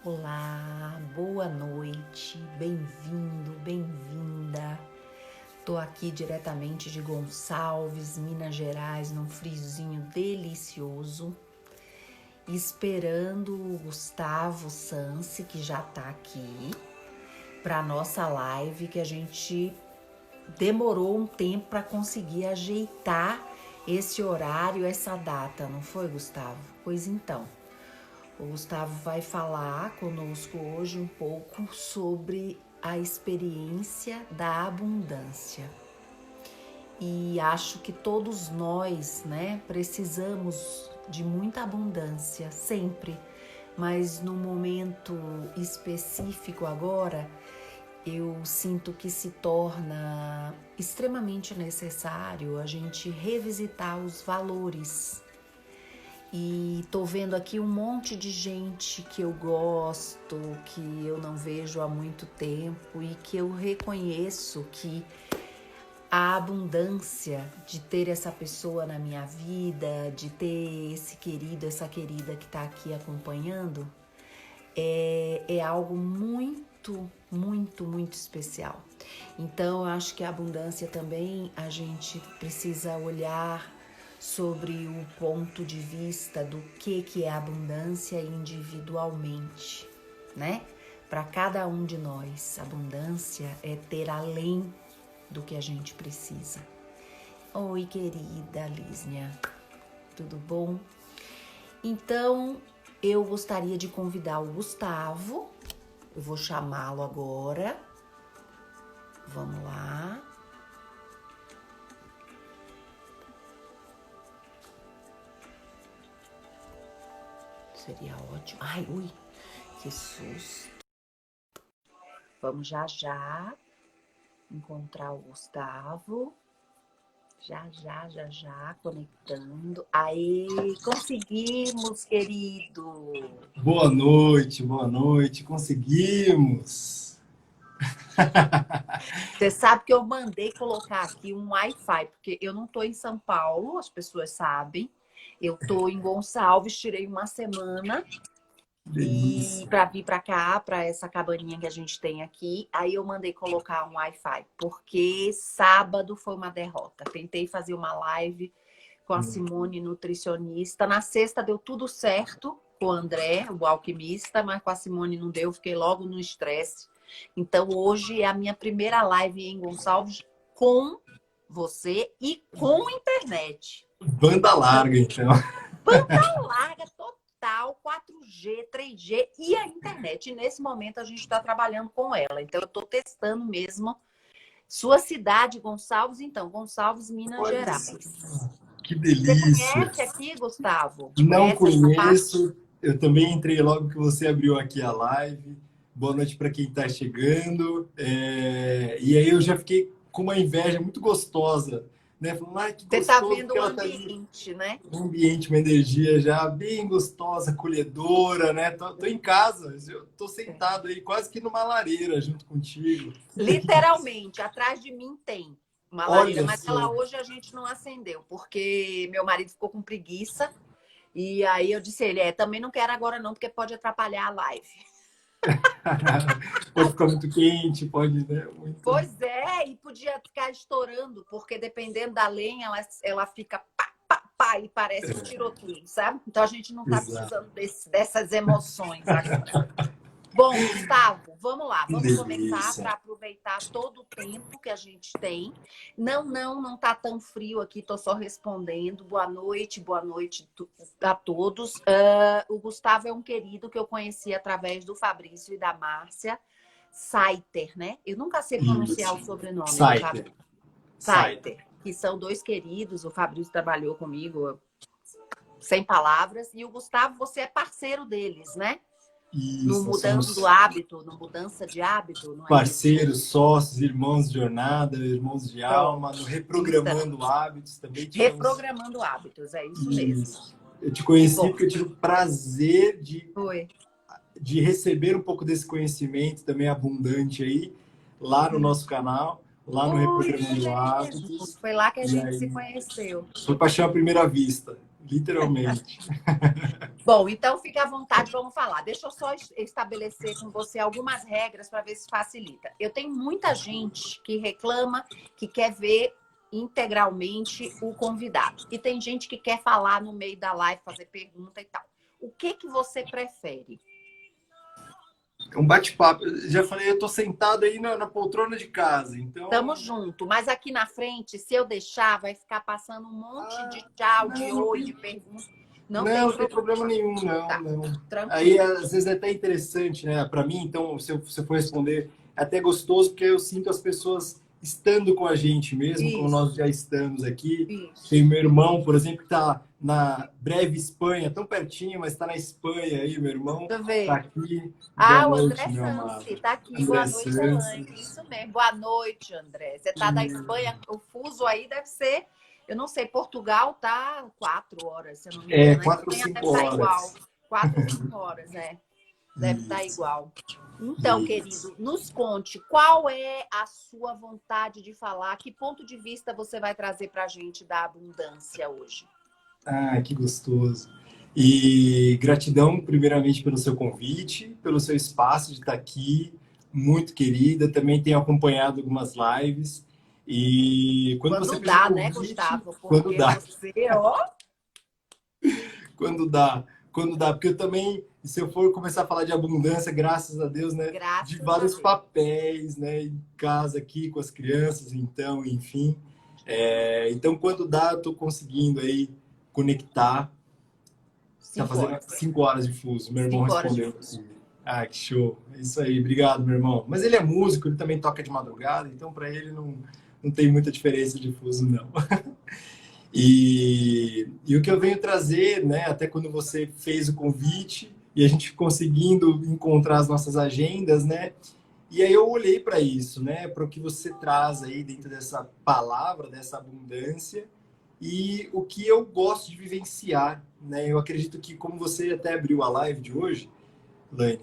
Olá, boa noite, bem-vindo, bem-vinda. Tô aqui diretamente de Gonçalves, Minas Gerais, num friozinho delicioso, esperando o Gustavo Sansi, que já tá aqui, para nossa live, que a gente demorou um tempo para conseguir ajeitar esse horário, essa data, não foi, Gustavo? Pois então. O Gustavo vai falar conosco hoje um pouco sobre a experiência da abundância. E acho que todos nós, né, precisamos de muita abundância, sempre. Mas no momento específico agora, eu sinto que se torna extremamente necessário a gente revisitar os valores. E tô vendo aqui um monte de gente que eu gosto, que eu não vejo há muito tempo e que eu reconheço que a abundância de ter essa pessoa na minha vida, de ter esse querido, essa querida que tá aqui acompanhando, é algo muito, muito, muito especial. Então, eu acho que a abundância também a gente precisa olhar sobre o ponto de vista do que é abundância individualmente, né? Para cada um de nós, abundância é ter além do que a gente precisa. Oi, querida Lísnia, tudo bom? Então, eu gostaria de convidar o Gustavo, eu vou chamá-lo agora. Vamos lá. Seria ótimo. Ai, ui, que susto. Vamos já encontrar o Gustavo. Já, conectando. Aê, conseguimos, querido. Boa noite, conseguimos! Você sabe que eu mandei colocar aqui um Wi-Fi, porque eu não tô em São Paulo, as pessoas sabem. Eu tô em Gonçalves, tirei uma semana. E Delícia! para vir para cá, para essa cabaninha que a gente tem aqui, aí eu mandei colocar um Wi-Fi, porque sábado foi uma derrota. Tentei fazer uma live com a Simone, nutricionista. Na sexta deu tudo certo com o André, o alquimista, mas com a Simone não deu, fiquei logo no estresse. Então hoje é a minha primeira live em Gonçalves com você e com internet. Banda larga, então. Banda larga total, 4G, 3G e a internet. E nesse momento a gente está trabalhando com ela. Então eu estou testando mesmo. Sua cidade, Gonçalves, então, Gonçalves, Minas Olha Gerais. só, que Você delícia! conhece aqui, Gustavo? Não Conhece essa parte? conheço, eu também entrei logo que você abriu aqui a live. Boa noite para quem está chegando. E aí eu já fiquei com uma inveja muito gostosa, né? Falando, ah, que Você está gostoso vendo que o ela está ali. ambiente, né? Um ambiente, uma energia já bem gostosa, acolhedora, né? Tô em casa, eu tô sentado aí quase que numa lareira junto contigo. Que delícia. Literalmente, atrás de mim tem uma lareira, Olha mas ela só. hoje a gente não acendeu, porque meu marido ficou com preguiça. E aí eu disse a ele, também não quero agora não, porque pode atrapalhar a live. Pode ficar muito quente, pode, né? Muito. Pois é, e podia ficar estourando, porque dependendo da lenha, ela fica pá, pá, pá, e parece um tiroteio, sabe? Então a gente não está Exato. precisando dessas emoções agora. Bom, Gustavo, vamos lá, Que vamos começar delícia. para aproveitar todo o tempo que a gente tem. Não tá tão frio aqui, tô só respondendo. Boa noite a todos. O Gustavo é um querido que eu conheci através do Fabrício e da Márcia Saiter, né? Eu nunca sei pronunciar o Isso. sobrenome do Saiter. Fabrício. Saiter. Saiter, que são dois queridos. O Fabrício trabalhou comigo sem palavras. E o Gustavo, você é parceiro deles, né? No Isso, nós mudando do somos hábito, no mudança de hábito, não é isso? parceiros, sócios, irmãos de jornada, irmãos de alma, no Pronto. Então, Reprogramando Hábitos também tivemos. reprogramando hábitos, é isso mesmo. Isso. Eu te Que conheci bom. porque eu tive o prazer Foi. de receber um pouco desse conhecimento também abundante aí, lá no nosso canal, lá no Foi Reprogramando mesmo. Hábitos. Foi lá que a E gente se aí, conheceu. foi paixão à primeira vista. literalmente. Bom, então fique à vontade, vamos falar. Deixa eu só estabelecer com você algumas regras para ver se facilita. Eu tenho muita gente que reclama que quer ver integralmente o convidado. E tem gente que quer falar no meio da live, fazer pergunta e tal. O que você prefere? Um bate-papo. Eu já falei, eu tô sentado aí na poltrona de casa, então. Tamo junto, mas aqui na frente, se eu deixar, vai ficar passando um monte de tchau, de oi, de pergunta. Não tem Não tem problema nenhum, não, tá, não. Aí, tranquilo. às vezes, é até interessante, né? Para mim, então, se eu for responder, é até gostoso, porque eu sinto as pessoas estando com a gente mesmo, como Isso, nós já estamos aqui. isso. Tem meu irmão, por exemplo, que está na breve Espanha, tão pertinho, mas está na Espanha aí, meu irmão. Deixa eu Está ver. aqui. Boa Ah, o noite, André meu amado. Sansi, tá aqui. André Boa noite, Santos. Elaine. Isso mesmo. Boa noite, André. Você tá da Espanha, o fuso aí deve ser, eu não sei, Portugal tá 4 horas, se eu não me É, engano. A 4 ou Espanha deve 5 estar igual. horas. 4 ou 5 horas, deve estar Isso, igual. Então, isso. querido, nos conte qual é a sua vontade de falar, que ponto de vista você vai trazer pra gente da abundância hoje? Ah, que gostoso. E gratidão, primeiramente, pelo seu convite, pelo seu espaço de estar aqui, muito querida. Também tenho acompanhado algumas lives. E quando você Quando fez o dá, né, convite, Gustavo? quando Porque dá, você, ó, quando dá, porque eu também, se eu for começar a falar de abundância, graças a Deus, né, de graças a vários Deus. papéis, né, em casa aqui com as crianças, então, enfim. Então, quando dá, eu estou conseguindo aí conectar. Tá cinco fazendo horas. 5 horas de fuso. Meu irmão 5 horas de respondeu fuso. aqui. Ah, que show. É isso aí. Obrigado, meu irmão. Mas ele é músico, ele também toca de madrugada, então para ele não tem muita diferença de fuso, não. E o que eu venho trazer, né, até quando você fez o convite e a gente conseguindo encontrar as nossas agendas, né? E aí eu olhei para isso, né, para o que você traz aí dentro dessa palavra, dessa abundância e o que eu gosto de vivenciar, né? Eu acredito que, como você até abriu a live de hoje, Lani,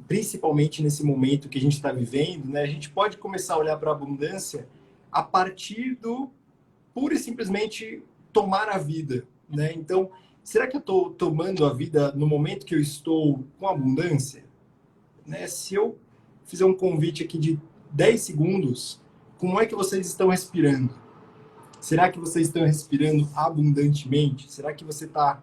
principalmente nesse momento que a gente está vivendo, né? A gente pode começar a olhar para a abundância a partir do pura e simplesmente tomar a vida, né? Então, será que eu estou tomando a vida no momento que eu estou com abundância? Né? Se eu fizer um convite aqui de 10 segundos, como é que vocês estão respirando? Será que vocês estão respirando abundantemente? Será que você está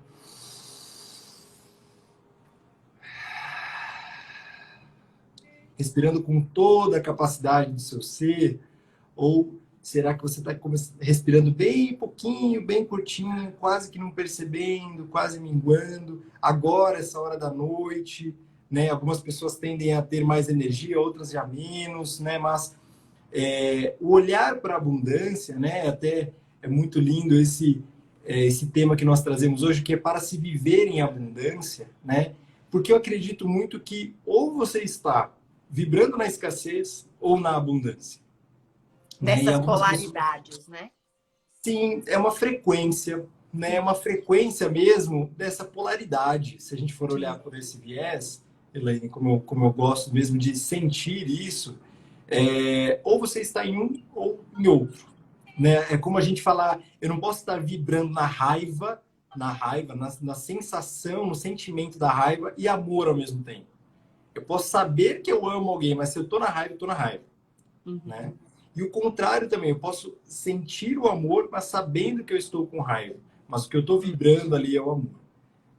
respirando com toda a capacidade do seu ser? Ou será que você está respirando bem pouquinho, bem curtinho, quase que não percebendo, quase minguando? Agora, essa hora da noite, né? Algumas pessoas tendem a ter mais energia, outras já menos, né? Mas o olhar para a abundância, né? Até é muito lindo esse tema que nós trazemos hoje, que é para se viver em abundância, né? Porque eu acredito muito que ou você está vibrando na escassez ou na abundância, né? E Nessas algumas pessoas, polaridades, né? sim, é uma frequência, né? É uma frequência mesmo dessa polaridade. Se a gente for olhar por esse viés, Elaine, como eu gosto mesmo de sentir isso, ou você está em um ou em outro, né? É como a gente falar, eu não posso estar vibrando na sensação, no sentimento da raiva e amor ao mesmo tempo. Eu posso saber que eu amo alguém, mas se eu tô na raiva, eu tô na raiva, Uhum. né? E o contrário também, eu posso sentir o amor, mas sabendo que eu estou com raiva, mas o que eu estou vibrando ali é o amor,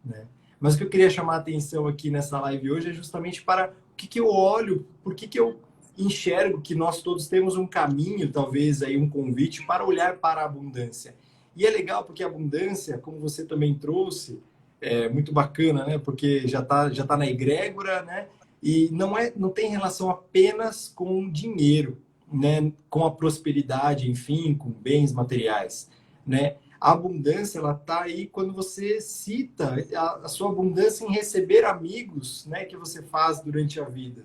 né? Mas o que eu queria chamar a atenção aqui nessa live hoje é justamente para o que eu olho, por que eu enxergo que nós todos temos um caminho, talvez aí um convite para olhar para a abundância. E é legal porque a abundância, como você também trouxe, é muito bacana, né? Porque já tá na egrégora, né? E não tem relação apenas com dinheiro, né? Com a prosperidade, enfim, com bens materiais, né? A abundância, ela tá aí quando você cita a sua abundância em receber amigos, né? Que você faz durante a vida,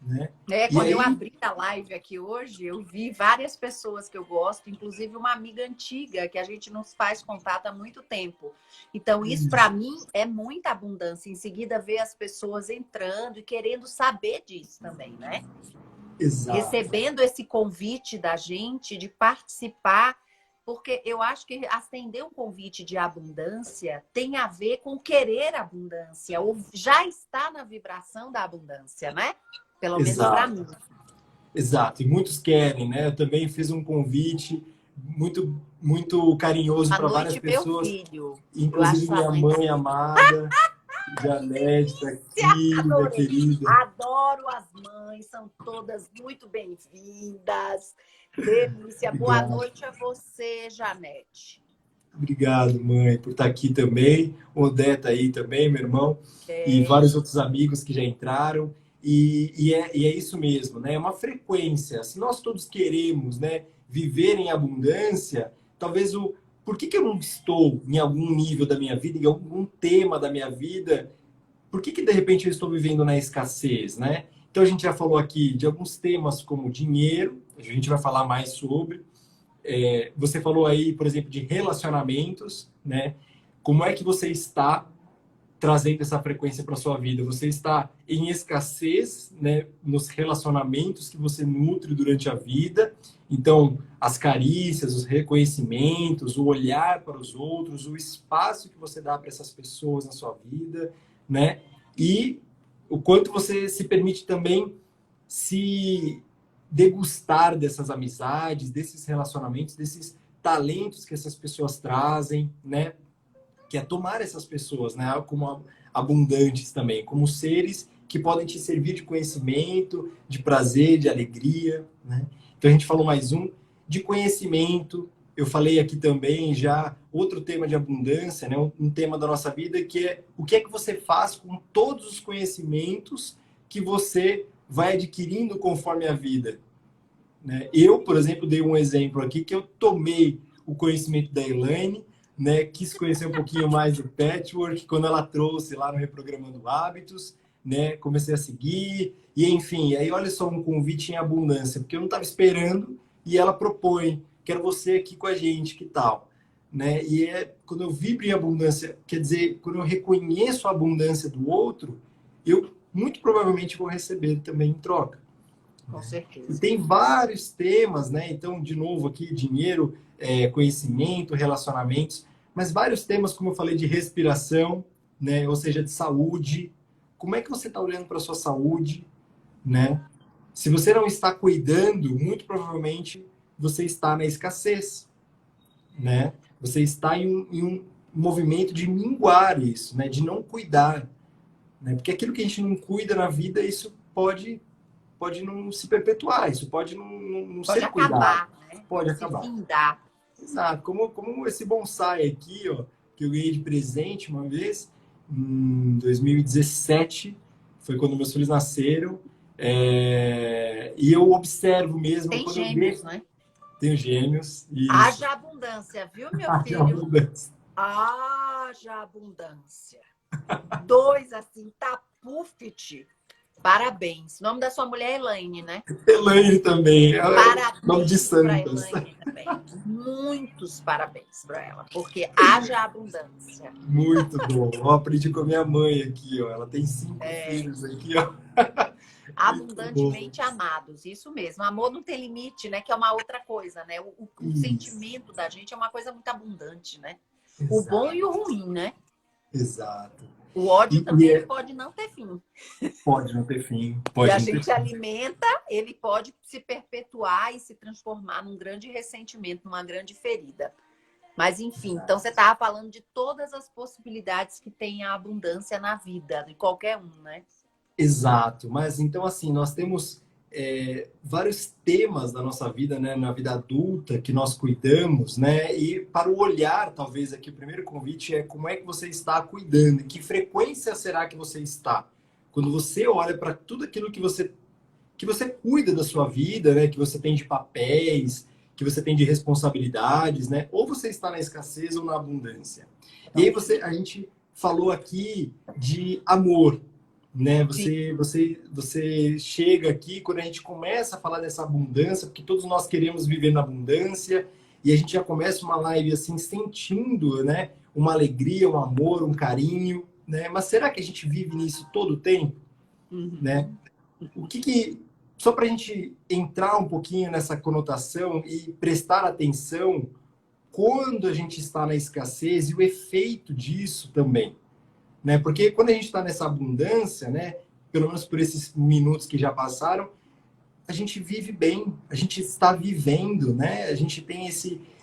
né? E Quando eu aí, abri a live aqui hoje, eu vi várias pessoas que eu gosto, inclusive uma amiga antiga que a gente nos faz contato há muito tempo. Então, isso para mim é muita abundância. Em seguida, ver as pessoas entrando e querendo saber disso também, né? exato. Recebendo esse convite da gente de participar Porque eu acho que atender um convite de abundância tem a ver com querer abundância, ou já está na vibração da abundância, né? Pelo menos para mim. Exato, e muitos querem, né? Eu também fiz um convite muito carinhoso para várias pessoas, meu filho. inclusive minha mãe amada, Janete, tá aqui, minha querida. Adoro as mães, são todas muito bem-vindas. Delícia. Obrigado. Boa noite a você, Janete. Obrigado, mãe, por estar aqui também. O Odé tá aí também, meu irmão. E vários outros amigos que já entraram. E é isso mesmo, né? É uma frequência. Se nós todos queremos, né, viver em abundância, talvez por que eu não estou em algum nível da minha vida, em algum tema da minha vida? Por que de repente eu estou vivendo na escassez, né? Então a gente já falou aqui de alguns temas como dinheiro, a gente vai falar mais sobre. Você falou aí, por exemplo, de relacionamentos, né? Como é que você está trazendo essa frequência para sua vida? Você está em escassez, né, nos relacionamentos que você nutre durante a vida. Então, as carícias, os reconhecimentos, o olhar para os outros, o espaço que você dá para essas pessoas na sua vida, né? E o quanto você se permite também se degustar dessas amizades, desses relacionamentos, desses talentos que essas pessoas trazem, né? Que é tomar essas pessoas, né, como abundantes também, como seres que podem te servir de conhecimento, de prazer, de alegria, né? Então a gente falou mais um de conhecimento. Eu falei aqui também já outro tema de abundância, né, um tema da nossa vida que é o que é que você faz com todos os conhecimentos que você vai adquirindo conforme a vida, né? Eu, por exemplo, dei um exemplo aqui que eu tomei o conhecimento da Elaine, né, quis conhecer um pouquinho mais do patchwork quando ela trouxe lá no Reprogramando Hábitos, né, comecei a seguir e enfim, aí olha só um convite em abundância, porque eu não estava esperando e ela propõe, quero você aqui com a gente, que tal, né? E quando eu vibro em abundância, quer dizer, quando eu reconheço a abundância do outro, eu muito provavelmente vou receber também em troca. Com certeza. E tem vários temas, né? Então, de novo aqui, dinheiro, conhecimento, relacionamentos, mas vários temas, como eu falei, de respiração, né? Ou seja, de saúde. Como é que você está olhando para a sua saúde, né? Se você não está cuidando, muito provavelmente você está na escassez, né? Você está em um movimento de minguar isso, né? De não cuidar, né? Porque aquilo que a gente não cuida na vida, isso pode não se perpetuar, isso pode não pode ser acabar, cuidado. né? Pode acabar. Findar. Exato. Como esse bonsai aqui, ó, que eu ganhei de presente uma vez, em 2017, foi quando meus filhos nasceram, e eu observo mesmo... Tem quando gêmeos, né? Tenho gêmeos. Isso. Haja abundância, viu, meu filho? Haja abundância. Haja abundância. 2 assim, tá pufit. Parabéns. O nome da sua mulher é Elaine, né? Elaine também. Parabéns nome de para santas. Elaine também. Muitos parabéns para ela, porque haja abundância. Muito bom. Eu aprendi com a minha mãe aqui, ó. Ela tem 5 filhos aqui, ó. Abundantemente amados, isso mesmo. Amor não tem limite, né? Que é uma outra coisa, né? O sentimento da gente é uma coisa muito abundante, né? Exato. O bom e o ruim, né? Exato. O ódio também pode não ter fim. Pode não ter fim. E a gente alimenta, ele pode se perpetuar e se transformar num grande ressentimento, numa grande ferida. Mas, enfim, então você estava falando de todas as possibilidades que tem a abundância na vida, de qualquer um, né? Exato. Mas, então, assim, nós temos vários temas da nossa vida, né? Na vida adulta, que nós cuidamos, né? E para o olhar, talvez, aqui, o primeiro convite é como é que você está cuidando, em que frequência será que você está? Quando você olha para tudo aquilo que você cuida da sua vida, né? Que você tem de papéis, que você tem de responsabilidades, né? Ou você está na escassez ou na abundância. E aí a gente falou aqui de amor, né? Você chega aqui quando a gente começa a falar dessa abundância, porque todos nós queremos viver na abundância, e a gente já começa uma live assim sentindo, né? Uma alegria, um amor, um carinho, né? Mas será que a gente vive nisso todo o tempo, né? Só para a gente entrar um pouquinho nessa conotação e prestar atenção, quando a gente está na escassez e o efeito disso também, né? Porque quando a gente está nessa abundância, né? Pelo menos por esses minutos que já passaram, a gente vive bem, a gente está vivendo, né? A gente tem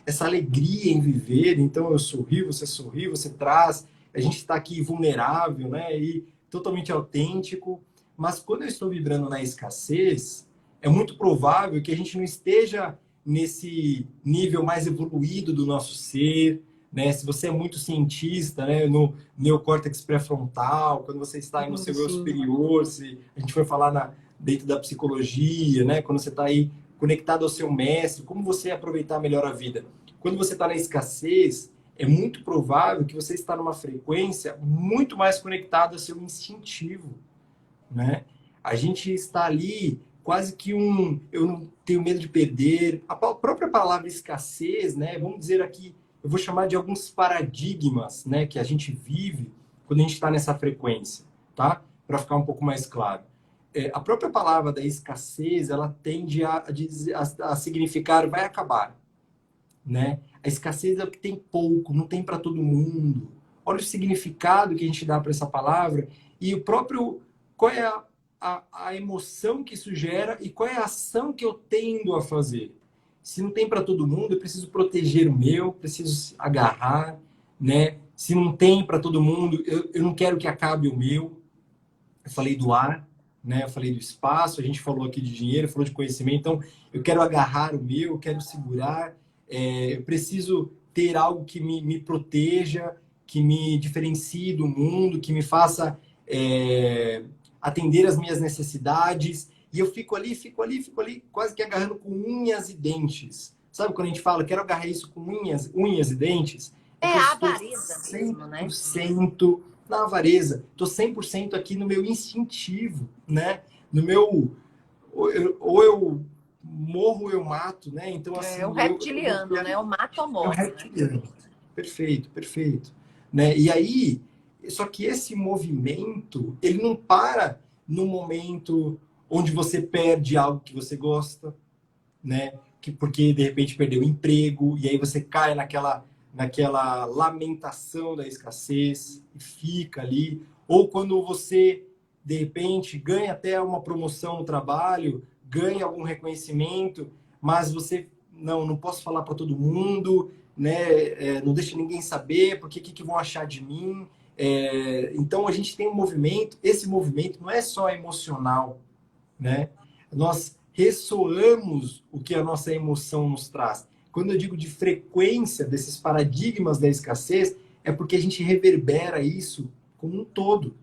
essa alegria em viver. Então eu sorri, você traz. A gente está aqui vulnerável, né? E totalmente autêntico. Mas quando eu estou vibrando na escassez, é muito provável que a gente não esteja nesse nível mais evoluído do nosso ser, né? Se você é muito cientista, né? No neocórtex pré-frontal, quando você está aí no seu eu superior, se a gente for falar dentro da psicologia, né? Quando você está aí conectado ao seu mestre, como você aproveitar melhor a vida? Quando você está na escassez, é muito provável que você está numa frequência muito mais conectada ao seu instintivo, né? A gente está ali quase que eu não tenho medo de perder. A própria palavra escassez, né? Vamos dizer aqui, eu vou chamar de alguns paradigmas, né? Que a gente vive quando a gente está nessa frequência, tá? Para ficar um pouco mais claro. A própria palavra da escassez, ela tende a significar vai acabar, né? A escassez é o que tem pouco, não tem para todo mundo. Olha o significado que a gente dá para essa palavra e o próprio qual é a emoção que isso gera e qual é a ação que eu tendo a fazer. Se não tem para todo mundo, eu preciso proteger o meu, preciso agarrar, né? Se não tem para todo mundo, eu não quero que acabe o meu. Eu falei do ar, né? Eu falei do espaço, a gente falou aqui de dinheiro, falou de conhecimento, então eu quero agarrar o meu, eu quero segurar, eu preciso ter algo que me proteja, que me diferencie do mundo, que me faça atender as minhas necessidades, e eu fico ali, quase que agarrando com unhas e dentes. Sabe quando a gente fala, quero agarrar isso com unhas e dentes? É a avareza mesmo, né? 100% na avareza. Estou 100% aqui no meu instintivo, né? No meu... Ou eu morro ou eu mato, né? Então, assim... É o reptiliano, né? O mato ou morre. É o reptiliano. Né? Perfeito, perfeito. Né? E aí, só que esse movimento, ele não para no momento onde você perde algo que você gosta, né? Porque, de repente, perdeu o emprego, e aí você cai naquela lamentação da escassez e fica ali. Ou quando você, de repente, ganha até uma promoção no trabalho, ganha algum reconhecimento, mas você, não posso falar para todo mundo, né? Não deixa ninguém saber, porque o que vão achar de mim? Então, a gente tem um movimento, esse movimento não é só emocional, né? Nós ressoamos o que a nossa emoção nos traz. Quando eu digo de frequência desses paradigmas da escassez, é porque a gente reverbera isso como um todo.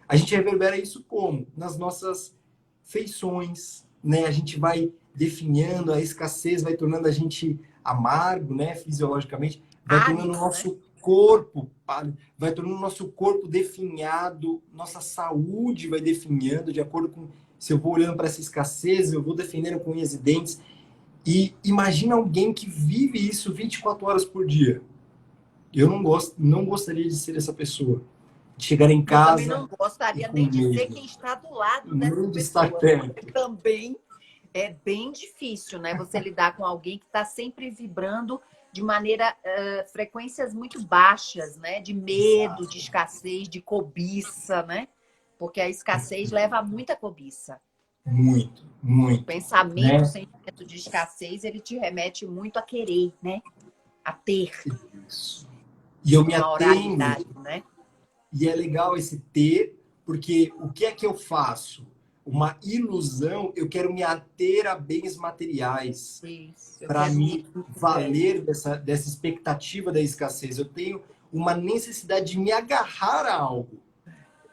A gente reverbera isso como? Nas nossas feições, né? A gente vai definhando, a escassez vai tornando a gente amargo, né? Fisiologicamente, vai tornando o nosso corpo pálido, vai tornando o nosso corpo definhado, nossa saúde vai definhando de acordo com... Se eu vou olhando para essa escassez, eu vou defendendo com unhas e dentes. E imagina alguém que vive isso 24 horas por dia. Eu não gostaria de ser essa pessoa. De chegar em casa... Eu também não gostaria nem de ser quem está do lado dessa pessoa. Também é bem difícil, né? Você lidar com alguém que está sempre vibrando de maneira... frequências muito baixas, né? De medo, de escassez, de cobiça, né? Porque a escassez leva a muita cobiça. Muito, muito. O pensamento, né? O sentimento de escassez, ele te remete muito a querer, né? A ter. Isso. E eu me atendo. Né? E é legal esse ter, porque o que é que eu faço? Uma ilusão, eu quero me ater a bens materiais. Para me valer dessa expectativa da escassez. Eu tenho uma necessidade de me agarrar a algo.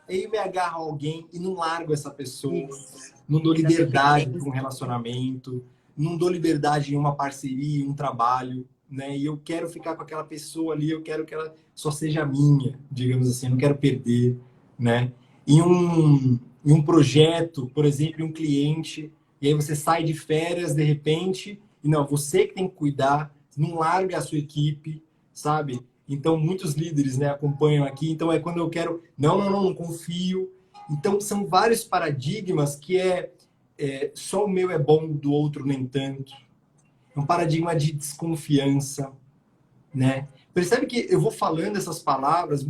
Eu me agarro a alguém e não largo essa pessoa. Isso. Não dou liberdade para um relacionamento. Não dou liberdade em uma parceria, em um trabalho. Né? E eu quero ficar com aquela pessoa ali. Eu quero que ela só seja minha, digamos assim. Eu não quero perder. Né? Em um projeto, por exemplo, em um cliente. E aí você sai de férias, de repente. E não, você que tem que cuidar. Não larga a sua equipe, sabe? Então, muitos líderes, né, acompanham aqui. Então, é quando eu quero... Não confio. Então, são vários paradigmas que só o meu é bom, do outro nem tanto. É um paradigma de desconfiança, né? Percebe que eu vou falando essas palavras,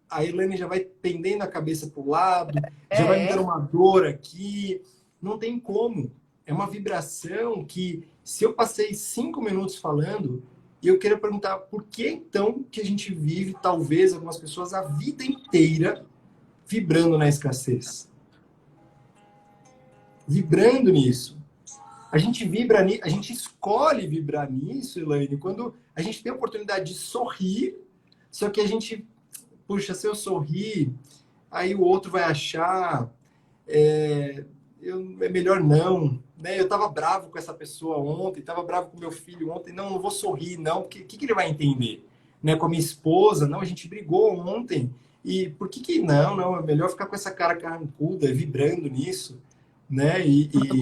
a Elaine já vai tendendo a cabeça para o lado, já vai me dando É. uma dor aqui. Não tem como. É uma vibração que, se eu passei 5 minutos falando, eu quero perguntar por que então que a gente vive, talvez, algumas pessoas, a vida inteira vibrando na escassez? Vibrando nisso. A gente vibra, a gente escolhe vibrar nisso, Elaine, quando a gente tem a oportunidade de sorrir, só que a gente, puxa, se eu sorrir, aí o outro vai achar, é melhor não, né? Eu estava bravo com essa pessoa ontem, estava bravo com meu filho ontem, não vou sorrir, não, porque o que ele vai entender? Né? Com a minha esposa, não, a gente brigou ontem, e por que não, é melhor ficar com essa cara carrancuda, vibrando nisso, né?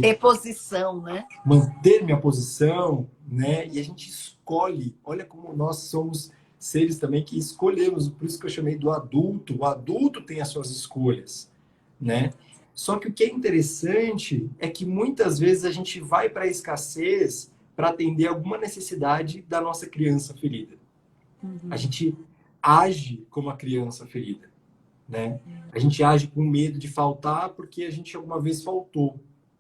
Ter posição, né? Manter minha posição, né? E a gente escolhe. Olha como nós somos seres também que escolhemos. Por isso que eu chamei do adulto. O adulto tem as suas escolhas, né? Só que o que é interessante é que muitas vezes a gente vai para a escassez para atender alguma necessidade da nossa criança ferida. A gente age como a criança ferida, né? A gente age com medo de faltar porque a gente alguma vez faltou,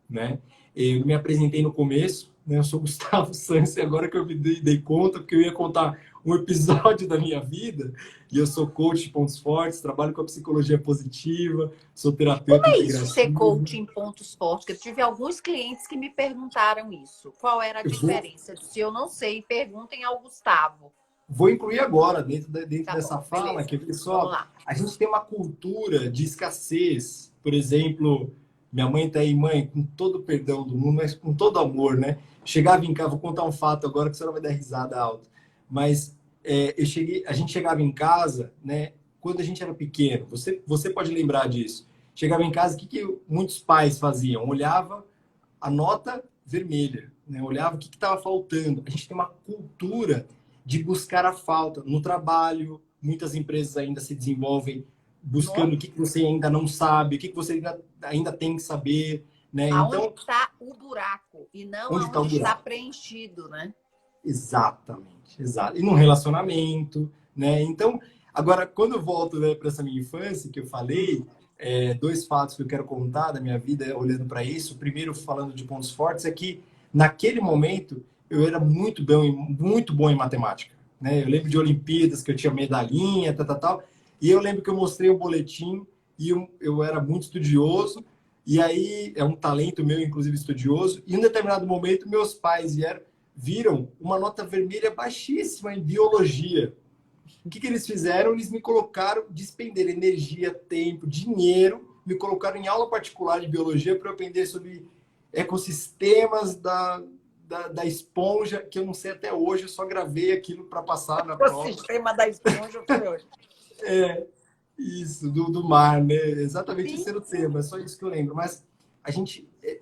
né? Eu me apresentei no começo, né? Eu sou Gustavo Santos, e agora que eu me dei conta, porque eu ia contar um episódio da minha vida, e eu sou coach de pontos fortes, trabalho com a psicologia positiva, sou Como terapeuta é isso, ser integrativo. coach em pontos fortes? Porque eu tive alguns clientes que me perguntaram isso. Qual era a Eu vou, diferença? Se eu não sei, perguntem ao Gustavo. vou incluir agora, dentro Tá bom, dessa fala, beleza. que Vamos pessoal, lá. a gente tem uma cultura de escassez. Por exemplo, minha mãe tá aí, mãe, com todo o perdão do mundo, mas com todo amor, né? Chegava em casa, vou contar um fato agora que a senhora vai dar risada alta. Mas a gente chegava em casa, né? Quando a gente era pequeno, você pode lembrar disso. Chegava em casa, o que muitos pais faziam? Olhava a nota vermelha, né? Olhava o que estava faltando. A gente tem uma cultura de buscar a falta no trabalho. Muitas empresas ainda se desenvolvem buscando No... o que você ainda não sabe, o que você ainda tem que saber, né? Aonde Então, está o buraco e não onde está o aonde está buraco? preenchido, né? Exatamente, exato. E no relacionamento, né? Então, agora, quando eu volto, né, para essa minha infância que eu falei, dois fatos que eu quero contar da minha vida olhando para isso. O primeiro, falando de pontos fortes, é que naquele momento eu era muito bom em matemática, né? Eu lembro de Olimpíadas que eu tinha medalhinha, tal. E eu lembro que eu mostrei o boletim e eu era muito estudioso. E aí, é um talento meu, inclusive estudioso. E em um determinado momento, meus pais viram uma nota vermelha baixíssima em biologia. O que eles fizeram? Eles me colocaram, despender energia, tempo, dinheiro, me colocaram em aula particular de biologia para eu aprender sobre ecossistemas da esponja, que eu não sei até hoje, eu só gravei aquilo para passar na O prova. sistema da esponja foi hoje. Isso, do mar, né? Exatamente esse Sim, era o sim. tema, é só isso que eu lembro. Mas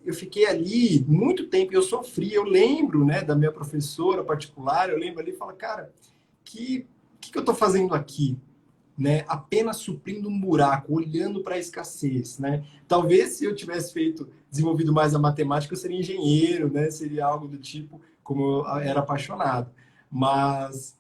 eu fiquei ali muito tempo, eu sofri, eu lembro, né, da minha professora particular, eu lembro ali e falo, cara, que eu estou fazendo aqui? Né? Apenas suprindo um buraco, olhando para a escassez, né? Talvez se eu tivesse desenvolvido mais a matemática, eu seria engenheiro, né? Seria algo do tipo, como eu era apaixonado. Mas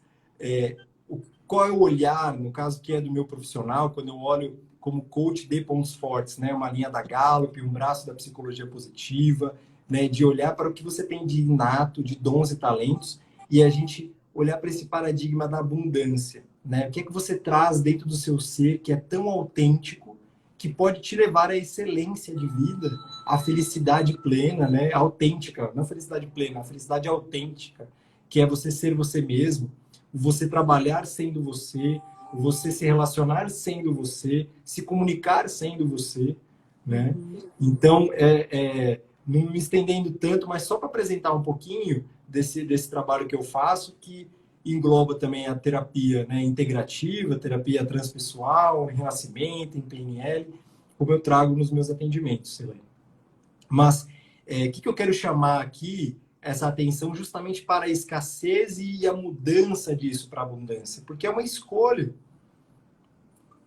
qual é o olhar, no caso que é do meu profissional, quando eu olho como coach de pontos fortes, né? Uma linha da Gallup, um braço da psicologia positiva, né? De olhar para o que você tem de inato, de dons e talentos, e a gente olhar para esse paradigma da abundância, né? O que é que você traz dentro do seu ser que é tão autêntico que pode te levar à excelência de vida, à felicidade plena, né? Autêntica, não felicidade plena, a felicidade autêntica, que é você ser você mesmo, você trabalhar sendo você, você se relacionar sendo você, se comunicar sendo você, né? Então, não me estendendo tanto, mas só para apresentar um pouquinho desse trabalho que eu faço, que engloba também a terapia, né, integrativa, terapia transpessoal, em renascimento, em PNL, como eu trago nos meus atendimentos, Selene. Mas o que eu quero chamar aqui essa atenção justamente para a escassez e a mudança disso para a abundância, porque é uma escolha,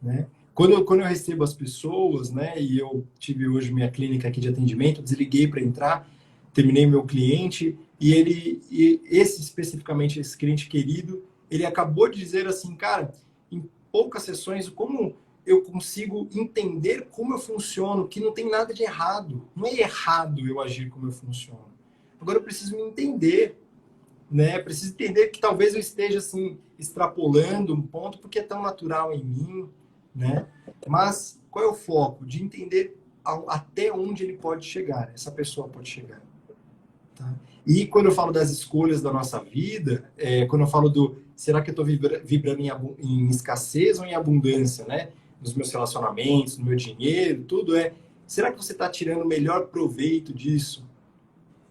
né? Quando eu recebo as pessoas, né, e eu tive hoje minha clínica aqui de atendimento, desliguei para entrar, terminei meu cliente, e esse especificamente, esse cliente querido, ele acabou de dizer assim, cara, em poucas sessões, como eu consigo entender como eu funciono, que não tem nada de errado. Não é errado eu agir como eu funciono. Agora eu preciso me entender, né? Preciso entender que talvez eu esteja assim extrapolando um ponto porque é tão natural em mim, né? Mas qual é o foco? De entender até onde ele pode chegar, essa pessoa pode chegar. Tá? E quando eu falo das escolhas da nossa vida, quando eu falo será que eu estou vibrando em escassez ou em abundância, né? Nos meus relacionamentos, no meu dinheiro, tudo será que você está tirando o melhor proveito disso,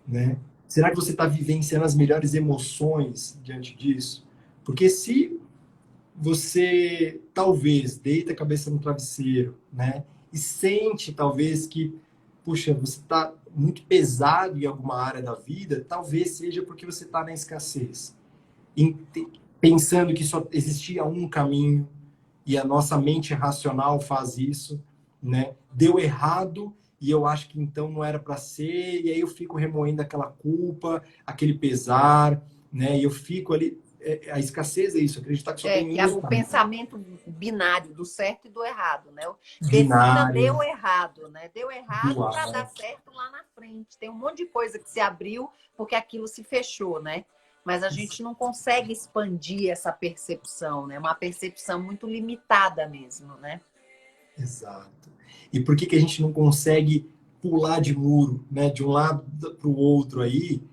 né? Será que você está vivenciando as melhores emoções diante disso? Porque se você talvez deita a cabeça no travesseiro, né? E sente talvez que, puxa, você está muito pesado em alguma área da vida, talvez seja porque você está na escassez. Pensando que só existia um caminho e a nossa mente racional faz isso, né? Deu errado e eu acho que então não era para ser, e aí eu fico remoendo aquela culpa, aquele pesar, né? E eu fico ali. A escassez é isso, acreditar que só tem Que é um o pensamento binário do certo e do errado, né? Defina binário, deu errado, né? Deu errado para dual. dar certo lá na frente. Tem um monte de coisa que se abriu porque aquilo se fechou, né? Mas a gente não consegue expandir essa percepção, né? Uma percepção muito limitada mesmo, né? Exato. E por que a gente não consegue pular de muro, né? De um lado para o outro aí?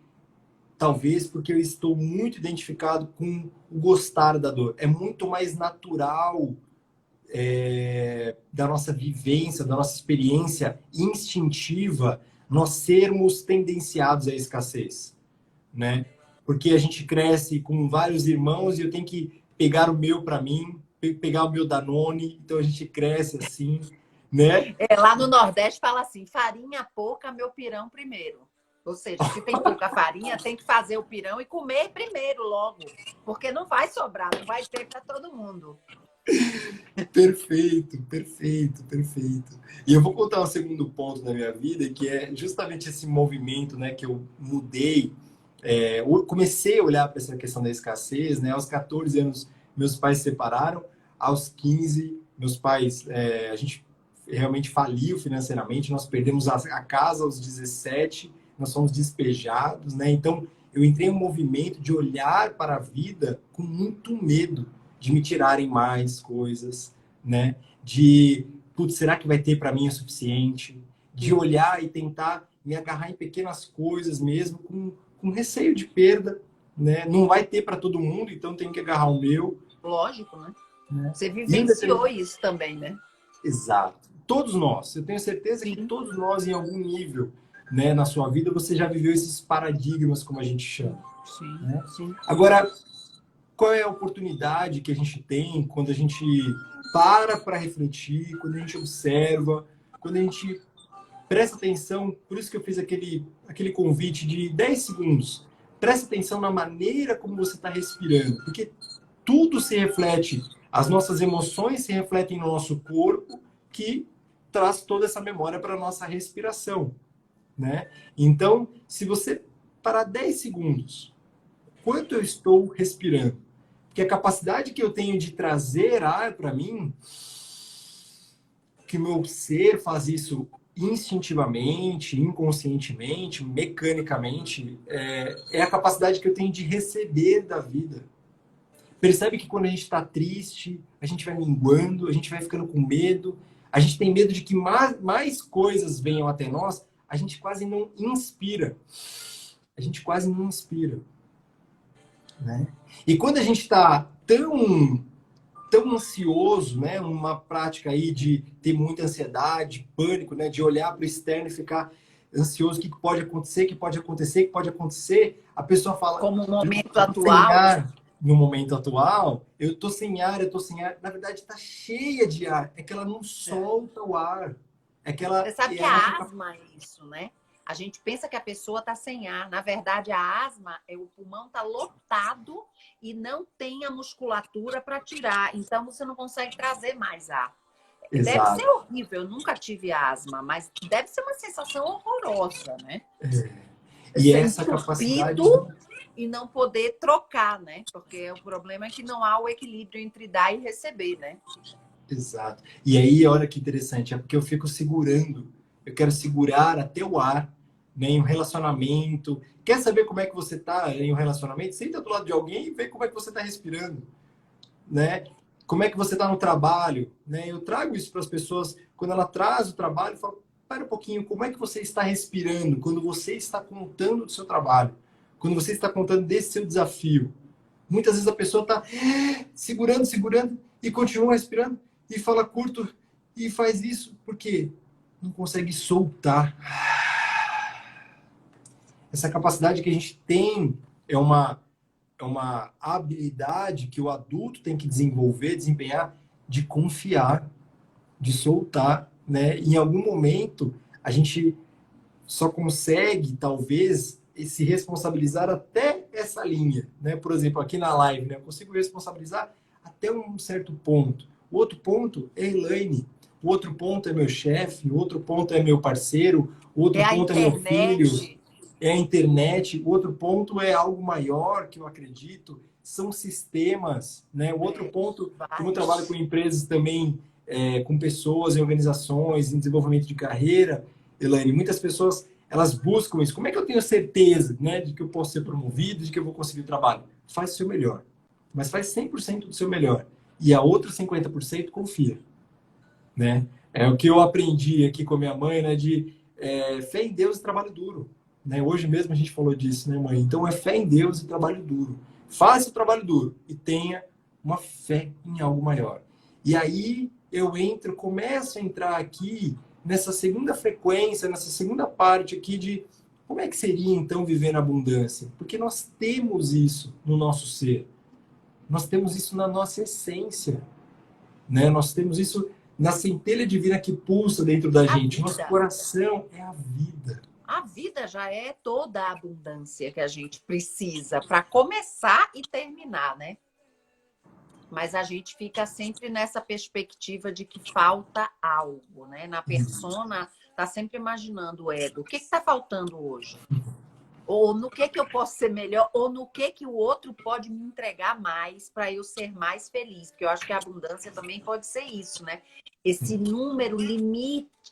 Talvez porque eu estou muito identificado com o gostar da dor. É muito mais natural da nossa vivência, da nossa experiência instintiva, nós sermos tendenciados à escassez, né? Porque a gente cresce com vários irmãos e eu tenho que pegar o meu para mim, pegar o meu Danone, então a gente cresce assim, né? Lá no Nordeste fala assim, farinha pouca, meu pirão primeiro. Ou seja, se tem pouca farinha, tem que fazer o pirão e comer primeiro logo, porque não vai sobrar, não vai ter para todo mundo. Perfeito, perfeito, perfeito. E eu vou contar um segundo ponto da minha vida, que é justamente esse movimento, né, que eu mudei. Eu comecei a olhar para essa questão da escassez, né? Aos 14 anos, meus pais se separaram. Aos 15, meus pais, a gente realmente faliu financeiramente. Nós perdemos a casa aos 17, nós fomos despejados, né? Então, eu entrei em um movimento de olhar para a vida com muito medo de me tirarem mais coisas, né? De, putz, será que vai ter para mim o suficiente? De olhar e tentar me agarrar em pequenas coisas mesmo, com receio de perda, né? Não vai ter para todo mundo, então tem que agarrar o meu. Lógico, né? Você E vivenciou isso também, né? exato. Todos nós. Eu tenho certeza que todos nós, em algum nível, né, na sua vida, você já viveu esses paradigmas, como a gente chama. Sim, Né? sim. Agora, qual é a oportunidade que a gente tem quando a gente para refletir, quando a gente observa, quando a gente presta atenção? Por isso que eu fiz aquele convite de 10 segundos. Presta atenção na maneira como você está respirando, porque tudo se reflete, as nossas emoções se refletem no nosso corpo, que traz toda essa memória para a nossa respiração, né? Então, se você parar 10 segundos, quanto eu estou respirando? Porque a capacidade que eu tenho de trazer ar para mim, que o meu ser faz isso instintivamente, inconscientemente, mecanicamente, é a capacidade que eu tenho de receber da vida. Percebe que quando a gente está triste, a gente vai minguando, a gente vai ficando com medo, a gente tem medo de que mais coisas venham até nós, a gente quase não inspira. A gente quase não inspira. Né? E quando a gente está tão ansioso, né, uma prática aí de ter muita ansiedade, pânico, né, de olhar para o externo e ficar ansioso, o que pode acontecer, o que pode acontecer, o que pode acontecer, a pessoa fala... Como o momento sem atual... ar. No momento atual, eu tô sem ar, eu tô sem ar. Na verdade, está cheia de ar. É que ela não solta o ar. É que ela... Você sabe que a asma é isso, né? A gente pensa que a pessoa está sem ar. Na verdade, a asma é o pulmão está lotado e não tem a musculatura para tirar. Então, você não consegue trazer mais ar. Exato. Deve ser horrível. Eu nunca tive asma, mas deve ser uma sensação horrorosa, né? E essa capacidade... e não poder trocar, né? Porque o problema é que não há o equilíbrio entre dar e receber, né? Exato. E aí, olha que interessante, é porque eu fico segurando. Eu quero segurar até o ar, né, em um relacionamento. Quer saber como é que você está em um relacionamento? Senta do lado de alguém e vê como é que você está respirando, né? Como é que você está no trabalho, né? Eu trago isso para as pessoas quando ela traz o trabalho, eu falo, para um pouquinho, como é que você está respirando quando você está contando do seu trabalho, quando você está contando desse seu desafio. Muitas vezes a pessoa está segurando, segurando e continua respirando e fala curto e faz isso porque não consegue soltar. Essa capacidade que a gente tem é uma habilidade que o adulto tem que desenvolver, desempenhar, de confiar, de soltar, né? Em algum momento, a gente só consegue, talvez, se responsabilizar até essa linha, né? Por exemplo, aqui na live, né? Eu consigo responsabilizar até um certo ponto. O outro ponto é Elaine. O outro ponto é meu chefe. O outro ponto é meu parceiro. O É outro a ponto é meu filho. internet. É a internet. O outro ponto é algo maior que eu acredito. São sistemas, né? O outro ponto, como eu trabalho com Vários. empresas também, com pessoas em organizações, em desenvolvimento de carreira, Elaine, muitas pessoas elas buscam isso. Como é que eu tenho certeza, né, de que eu posso ser promovido, de que eu vou conseguir o trabalho? Faz o seu melhor. Mas faz 100% do seu melhor. E a outra 50% confia, né? É o que eu aprendi aqui com a minha mãe, né, de fé em Deus e trabalho duro. Né? Hoje mesmo a gente falou disso, né, mãe? Então é fé em Deus e trabalho duro. Faça o trabalho duro e tenha uma fé em algo maior. E aí eu entro, começo a entrar aqui nessa segunda frequência, nessa segunda parte aqui de como é que seria então viver na abundância? Porque nós temos isso no nosso ser. Nós temos isso na nossa essência, né? Nós temos isso na centelha divina que pulsa dentro da A gente. Nosso vida. coração é a vida. A vida já é toda a abundância que a gente precisa para começar e terminar, né? Mas a gente fica sempre nessa perspectiva de que falta algo, né? Na persona, tá sempre imaginando o ego. O que está faltando hoje? Ou no que eu posso ser melhor, ou no que o outro pode me entregar mais para eu ser mais feliz. Porque eu acho que a abundância também pode ser isso, né? Esse número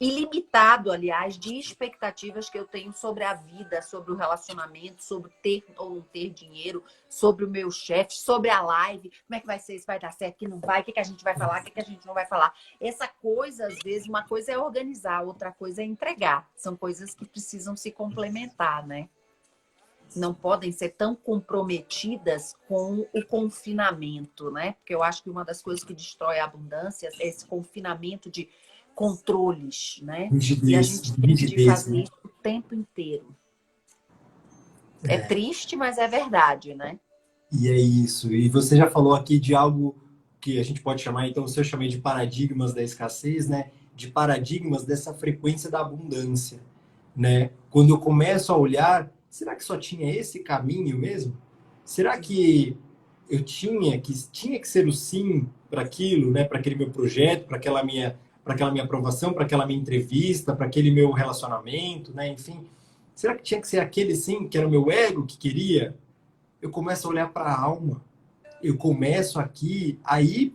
ilimitado, aliás, de expectativas que eu tenho sobre a vida, sobre o relacionamento, sobre ter ou não ter dinheiro, sobre o meu chefe, sobre a live, como é que vai ser, se vai dar certo, que não vai, o que a gente vai falar, o que a gente não vai falar. Essa coisa, às vezes, uma coisa é organizar, outra coisa é entregar. São coisas que precisam se complementar, né? Não podem ser tão comprometidas com o confinamento, né? Porque eu acho que uma das coisas que destrói a abundância é esse confinamento de controles, né? E a Rigidez, gente tem de rigidez, fazer né? isso o tempo inteiro. É triste, mas é verdade, né? E é isso. E você já falou aqui de algo que a gente pode chamar, então, se eu chamei de paradigmas da escassez, né? De paradigmas dessa frequência da abundância, né? Quando eu começo a olhar, será que só tinha esse caminho mesmo? Será que eu tinha que ser o sim para aquilo, né? Para aquele meu projeto, para aquela minha aprovação, para aquela minha entrevista, para aquele meu relacionamento, né? Enfim, será que tinha que ser aquele sim que era o meu ego que queria? Eu começo a olhar para a alma. Eu começo aqui a ir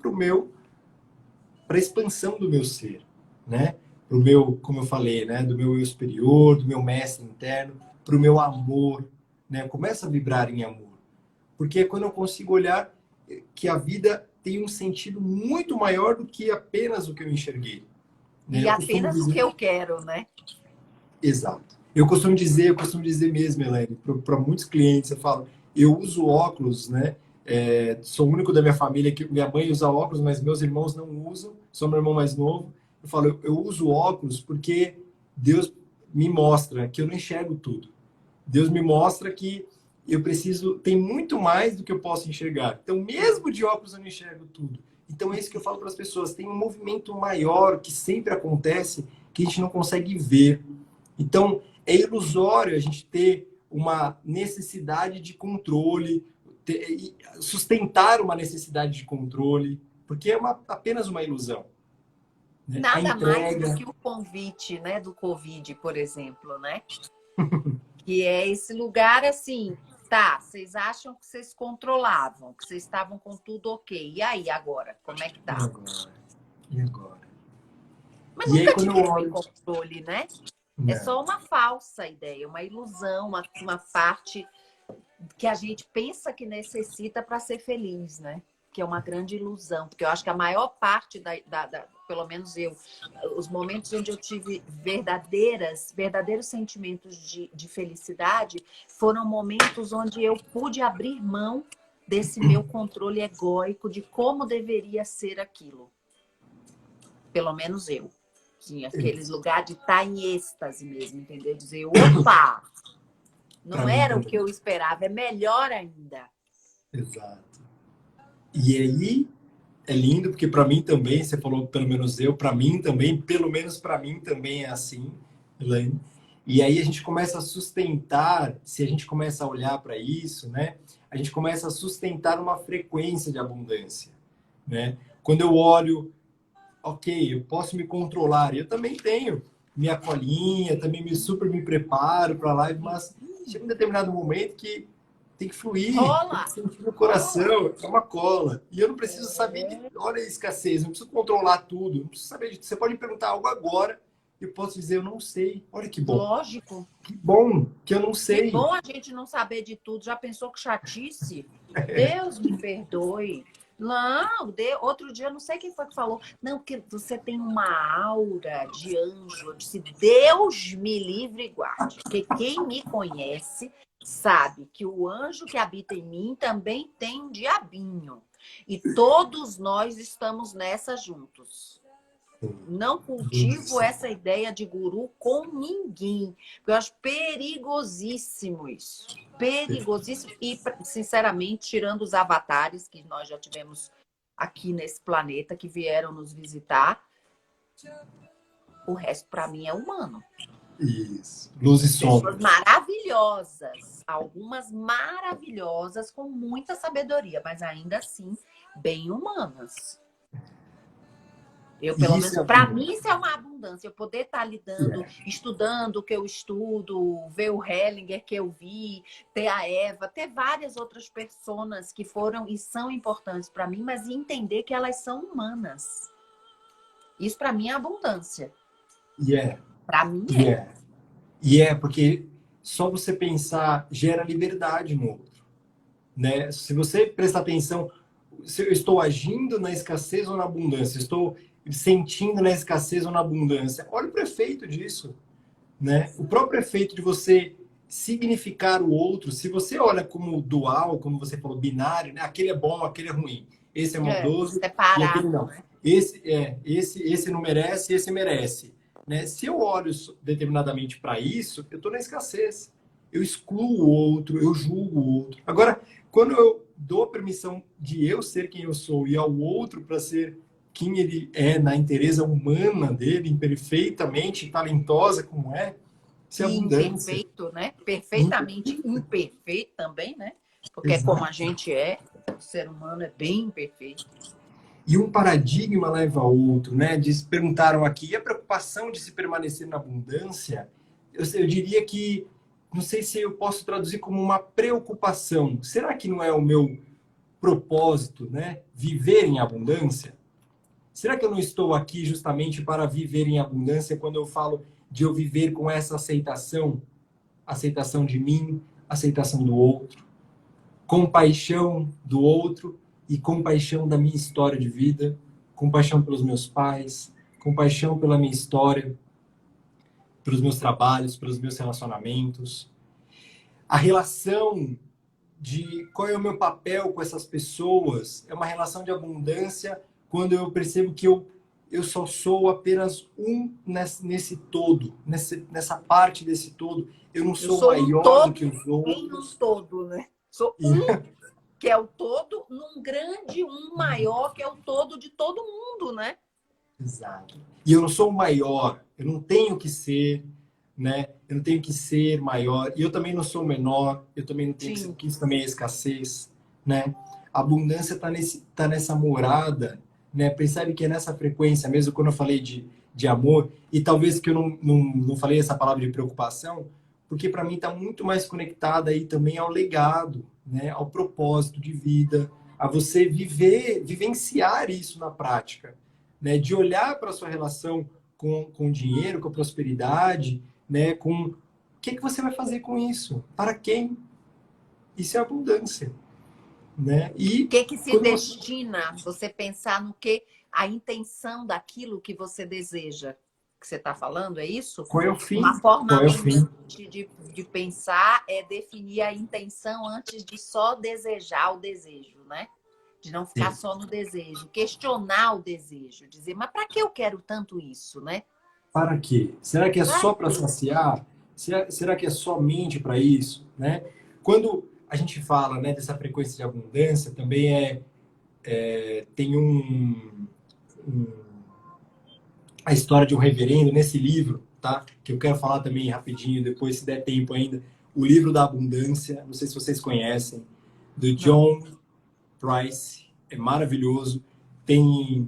para a expansão do meu ser, né? Para o meu, como eu falei, né? Do meu eu superior, do meu mestre interno, para o meu amor, né? Eu começo a vibrar em amor, porque é quando eu consigo olhar que a vida tem um sentido muito maior do que apenas o que eu enxerguei, né? E Eu costumo apenas o que dizer, eu quero, né? exato. Eu costumo dizer mesmo, Elaine, para muitos clientes, eu falo, eu uso óculos, né? Sou o único da minha família que minha mãe usa óculos, mas meus irmãos não usam, sou meu irmão mais novo. Eu falo, eu uso óculos porque Deus me mostra que eu não enxergo tudo. Deus me mostra que eu preciso, tem muito mais do que eu posso enxergar. Então, mesmo de óculos, eu não enxergo tudo. Então, é isso que eu falo para as pessoas. Tem um movimento maior que sempre acontece que a gente não consegue ver. Então, é ilusório a gente ter uma necessidade de controle, sustentar uma necessidade de controle, porque é apenas uma ilusão. Né? A Nada mais do entrega. que o convite, né, do Covid, por exemplo, né? Que é esse lugar assim. Tá, vocês acham que vocês controlavam, que vocês estavam com tudo ok. E aí, agora? Como é que E tá? agora? E agora? Mas E aí, nunca quando eu tive olho... controle, né? É Não. só uma falsa ideia, uma ilusão, uma parte que a gente pensa que necessita para ser feliz, né? Que é uma grande ilusão. Porque eu acho que a maior parte pelo menos eu, os momentos onde eu tive verdadeiros sentimentos de felicidade foram momentos onde eu pude abrir mão desse meu controle egóico de como deveria ser aquilo. Pelo menos eu. Tinha aqueles lugares de estar em êxtase mesmo, entendeu? Dizer, opa, Para não mim era o que também. eu esperava, é melhor ainda. Exato. E aí é lindo, porque para mim também, você falou pelo menos eu, para mim também, pelo menos para mim também é assim, Elaine. E aí a gente começa a sustentar, se a gente começa a olhar para isso, né? A gente começa a sustentar uma frequência de abundância, né? Quando eu olho, ok, eu posso me controlar, eu também tenho minha colinha, também me preparo para a live, mas chega um determinado momento que tem que fluir, tem Rola, que sentir no rola. coração, é uma cola. E eu não preciso saber de, olha a escassez, não preciso controlar tudo, não preciso saber de, você pode me perguntar algo agora, eu posso dizer, eu não sei. Olha Lógico. que bom que eu não Que sei. bom a gente não saber de tudo. Já pensou que chatice? Deus me perdoe. Não, outro dia, não sei quem foi que falou. Não, que você tem uma aura de anjo. Eu disse, Deus me livre e guarde. Porque quem me conhece sabe que o anjo que habita em mim também tem um diabinho. E todos nós estamos nessa juntos. Não cultivo essa ideia de guru com ninguém. Eu acho perigosíssimo isso. Perigosíssimo. E, sinceramente, tirando os avatares que nós já tivemos aqui nesse planeta, que vieram nos visitar, o resto, para mim, é humano. Isso. Luz e sombra. Pessoas maravilhosas. Algumas maravilhosas, com muita sabedoria, mas ainda assim, bem humanas. Eu, pelo menos, para mim, isso é uma abundância. Eu poder estar lidando, estudando o que eu estudo, ver o Hellinger que eu vi, ter a Eva, ter várias outras pessoas que foram e são importantes para mim, mas entender que elas são humanas. Isso, para mim, é abundância. Para mim, é. Porque só você pensar gera liberdade no outro, né? Se você prestar atenção, se eu estou agindo na escassez ou na abundância, estou sentindo na escassez ou na abundância. Olha o efeito disso, né? O próprio efeito de você significar o outro, se você olha como dual, como você falou, binário, né? Aquele é bom, aquele é ruim. Esse é maldoso e aquele não. Né? Esse não merece, esse merece, né? Se eu olho determinadamente para isso, eu estou na escassez. Eu excluo o outro, eu julgo o outro. Agora, quando eu dou a permissão de eu ser quem eu sou e ao outro para ser quem ele é na inteireza humana dele, perfeitamente talentosa como é, isso é abundância. Imperfeito, né? Perfeitamente imperfeito também, né? Porque é como a gente é, o ser humano é bem imperfeito. E um paradigma leva a outro, né? Perguntaram aqui, e a preocupação de se permanecer na abundância, eu diria que, não sei se eu posso traduzir como uma preocupação. Será que não é o meu propósito, né? Viver em abundância? Será que eu não estou aqui justamente para viver em abundância quando eu falo de eu viver com essa aceitação? Aceitação de mim, aceitação do outro, compaixão do outro e compaixão da minha história de vida, compaixão pelos meus pais, compaixão pela minha história, pelos meus trabalhos, pelos meus relacionamentos. A relação de qual é o meu papel com essas pessoas é uma relação de abundância quando eu percebo que eu só sou apenas um nesse todo, nessa parte desse todo. Eu não sou maior do que os outros. Em um todo, né? Sou um, que é o todo, num grande um maior, que é o todo de todo mundo, né? Exato. E eu não sou o maior, eu não tenho que ser, né? Eu não tenho que ser maior. E eu também não sou o menor, eu também não tenho que ser, que isso também é escassez, né? A abundância tá nessa morada, né? Percebe que é nessa frequência, mesmo quando eu falei de amor, e talvez que eu não falei essa palavra de preocupação, porque para mim está muito mais conectada aí também ao legado, né? Ao propósito de vida, a você vivenciar isso na prática, né? De olhar para a sua relação com o dinheiro, com a prosperidade, né? Com o que você vai fazer com isso? Para quem? Isso é abundância, né? O E que se quando você... destina, você pensar no que a intenção daquilo que você deseja, que você está falando, é isso? Qual é o fim? Uma forma Qual é o fim? de pensar é definir a intenção antes de só desejar o desejo, né? De não ficar Sim. só no desejo, questionar o desejo, dizer, mas para que eu quero tanto isso, né? Para quê? Será que é Pra só para quê? saciar? Será que é somente para isso, né? Quando a gente fala, né, dessa frequência de abundância, também tem a história de um reverendo nesse livro, tá? Que eu quero falar também rapidinho, depois, se der tempo ainda. O livro da abundância, não sei se vocês conhecem, do Não. John Price, é maravilhoso. Eu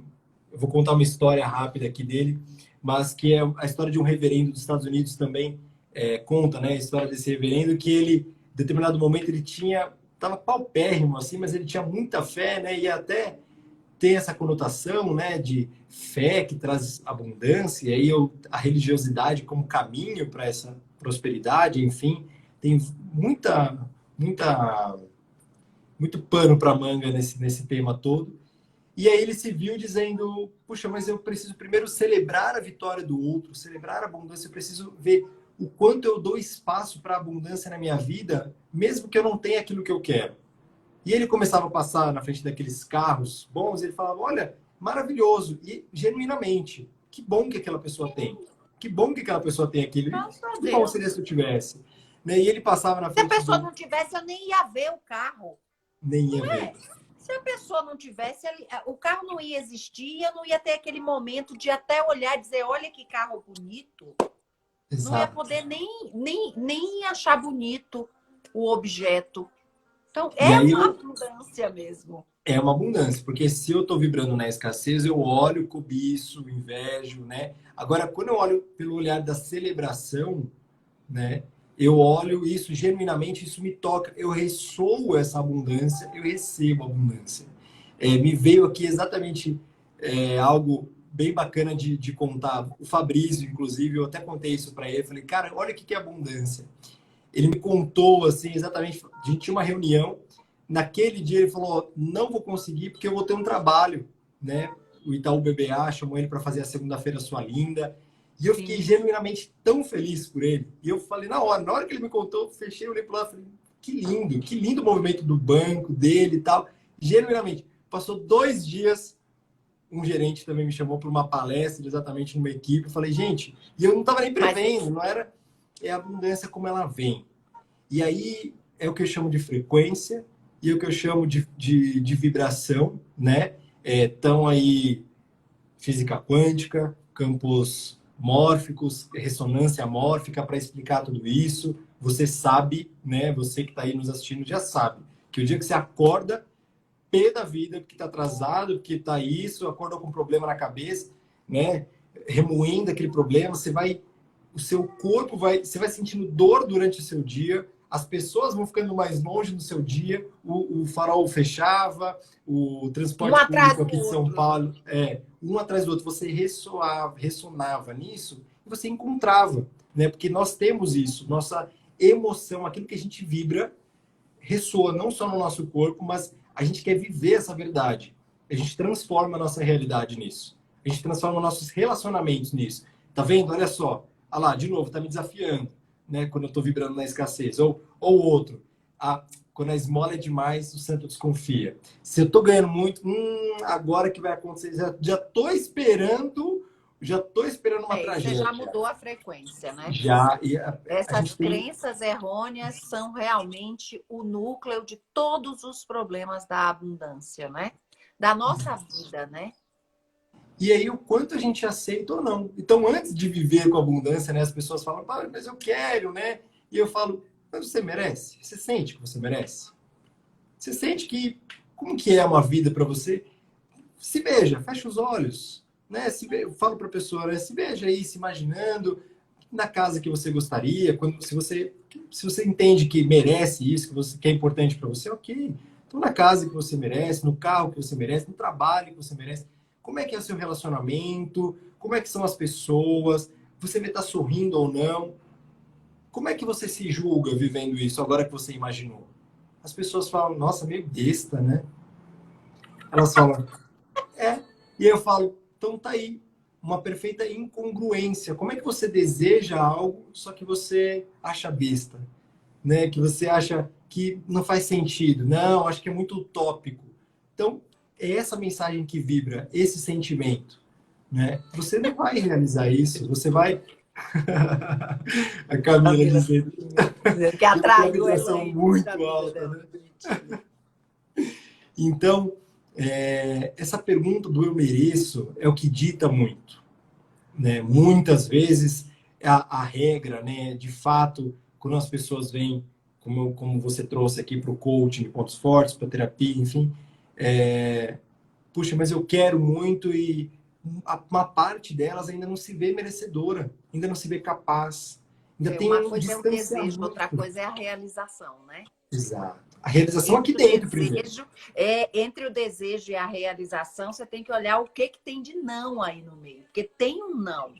vou contar uma história rápida aqui dele, mas que é a história de um reverendo dos Estados Unidos também, conta, né, a história desse reverendo que ele, em determinado momento, estava paupérrimo assim, mas ele tinha muita fé, né, e até tem essa conotação, né, de fé que traz abundância, e aí a religiosidade como caminho para essa prosperidade, enfim, tem muita muito pano para manga nesse tema todo. E aí ele se viu dizendo, puxa, mas eu preciso primeiro celebrar a vitória do outro, celebrar a abundância, eu preciso ver o quanto eu dou espaço para a abundância na minha vida, mesmo que eu não tenha aquilo que eu quero. E ele começava a passar na frente daqueles carros bons, ele falava, olha, maravilhoso, e genuinamente, que bom que aquela pessoa tem. Que bom que aquela pessoa tem aquilo. Graças a Que bom seria Deus. se eu tivesse. Né? E ele passava na Se a frente pessoa do... não tivesse, eu nem ia ver o carro. Nem ia Não ver. é? Se a pessoa não tivesse, o carro não ia existir, eu não ia ter aquele momento de até olhar e dizer, olha que carro bonito. Não ia Exato. poder nem achar bonito o objeto. Então, E é aí uma abundância mesmo. é uma abundância, porque se eu estou vibrando na escassez, eu olho, cobiço, invejo, né? Agora, quando eu olho pelo olhar da celebração, né? Eu olho isso genuinamente, isso me toca, eu ressoo essa abundância, eu recebo abundância. Me veio aqui exatamente algo bem bacana de contar. O Fabrício, inclusive, eu até contei isso para ele. Falei, cara, olha o que é abundância. Ele me contou, assim, exatamente. A gente tinha uma reunião. Naquele dia, ele falou: não vou conseguir porque eu vou ter um trabalho, né? O Itaú BBA chamou ele para fazer a segunda-feira sua linda. E eu fiquei Sim. genuinamente tão feliz por ele. E eu falei, na hora que ele me contou, eu fechei, olhei para lá e falei, que lindo o movimento do banco, dele e tal. Genuinamente. Passou 2 dias, um gerente também me chamou para uma palestra, exatamente numa equipe. Eu falei, gente, e eu não estava nem prevendo, não era. É a abundância como ela vem. E aí é o que eu chamo de frequência e é o que eu chamo de vibração, né? Estão aí física quântica, campos mórficos, ressonância mórfica para explicar tudo isso. Você sabe, né? Você que está aí nos assistindo já sabe que o dia que você acorda pé da vida, porque está atrasado, porque está isso, acordou com um problema na cabeça, né? Remoendo aquele problema, o seu corpo você vai sentindo dor durante o seu dia, as pessoas vão ficando mais longe do seu dia, o farol fechava, o Um transporte atrás público do aqui de São outro. Paulo, um atrás do outro, você ressonava nisso e você encontrava, né? Porque nós temos isso, nossa emoção, aquilo que a gente vibra, ressoa não só no nosso corpo, mas a gente quer viver essa verdade. A gente transforma a nossa realidade nisso. A gente transforma nossos relacionamentos nisso. Tá vendo? Olha só. Ah lá, de novo, tá me desafiando, né? Quando eu tô vibrando na escassez. Ou outro. Quando a esmola é demais, o santo desconfia. Se eu tô ganhando muito, agora que vai acontecer? Já tô esperando uma Você já tragédia. mudou a frequência, né? Já, e a Essas gente tem... crenças errôneas são realmente o núcleo de todos os problemas da abundância, né? Da nossa vida, né? E aí, o quanto a gente aceita ou não. Então, antes de viver com abundância, né, as pessoas falam, mas eu quero, né? E eu falo, mas você merece? Você sente que você merece? Você sente que... Como que é uma vida para você? Se veja, fecha os olhos, né? Eu falo para a pessoa, né? Se veja aí, se imaginando. na casa que você gostaria, se você entende que merece isso, que é importante para você, ok. Então, na casa que você merece, no carro que você merece, no trabalho que você merece. Como é que é o seu relacionamento? Como é que são as pessoas? Você está sorrindo ou não? Como é que você se julga vivendo isso agora que você imaginou? As pessoas falam, nossa, meio besta, né? Elas falam, é. E aí eu falo, então tá aí, uma perfeita incongruência. Como é que você deseja algo, só que você acha besta, né? Que você acha que não faz sentido. Não, acho que é muito utópico. Então, é essa mensagem que vibra, esse sentimento, né? Você não vai realizar isso, você vai... A Camila Camila, dizendo dizendo que que tem uma atraiu ela vibração aí muito da vida alta, dela. né? Bonitinha. Então, essa pergunta do eu mereço é o que dita muito, né? Muitas vezes a regra, né? De fato, quando as pessoas vêm, como você trouxe aqui para o coaching, pontos fortes, para terapia, enfim, puxa, mas eu quero muito e uma parte delas ainda não se vê merecedora, ainda não se vê capaz, ainda tem Uma um coisa é o desejo, outra distanciamento. coisa é a realização, né? Exato. A realização aqui Entre o dentro primeiro. desejo, entre o desejo e a realização, você tem que olhar o que tem de não aí no meio, porque tem um não.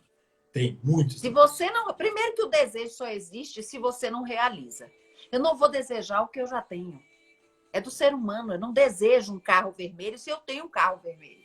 Tem muitos. Se você não, primeiro que o desejo só existe se você não realiza. Eu não vou desejar o que eu já tenho. É do ser humano. Eu não desejo um carro vermelho se eu tenho um carro vermelho.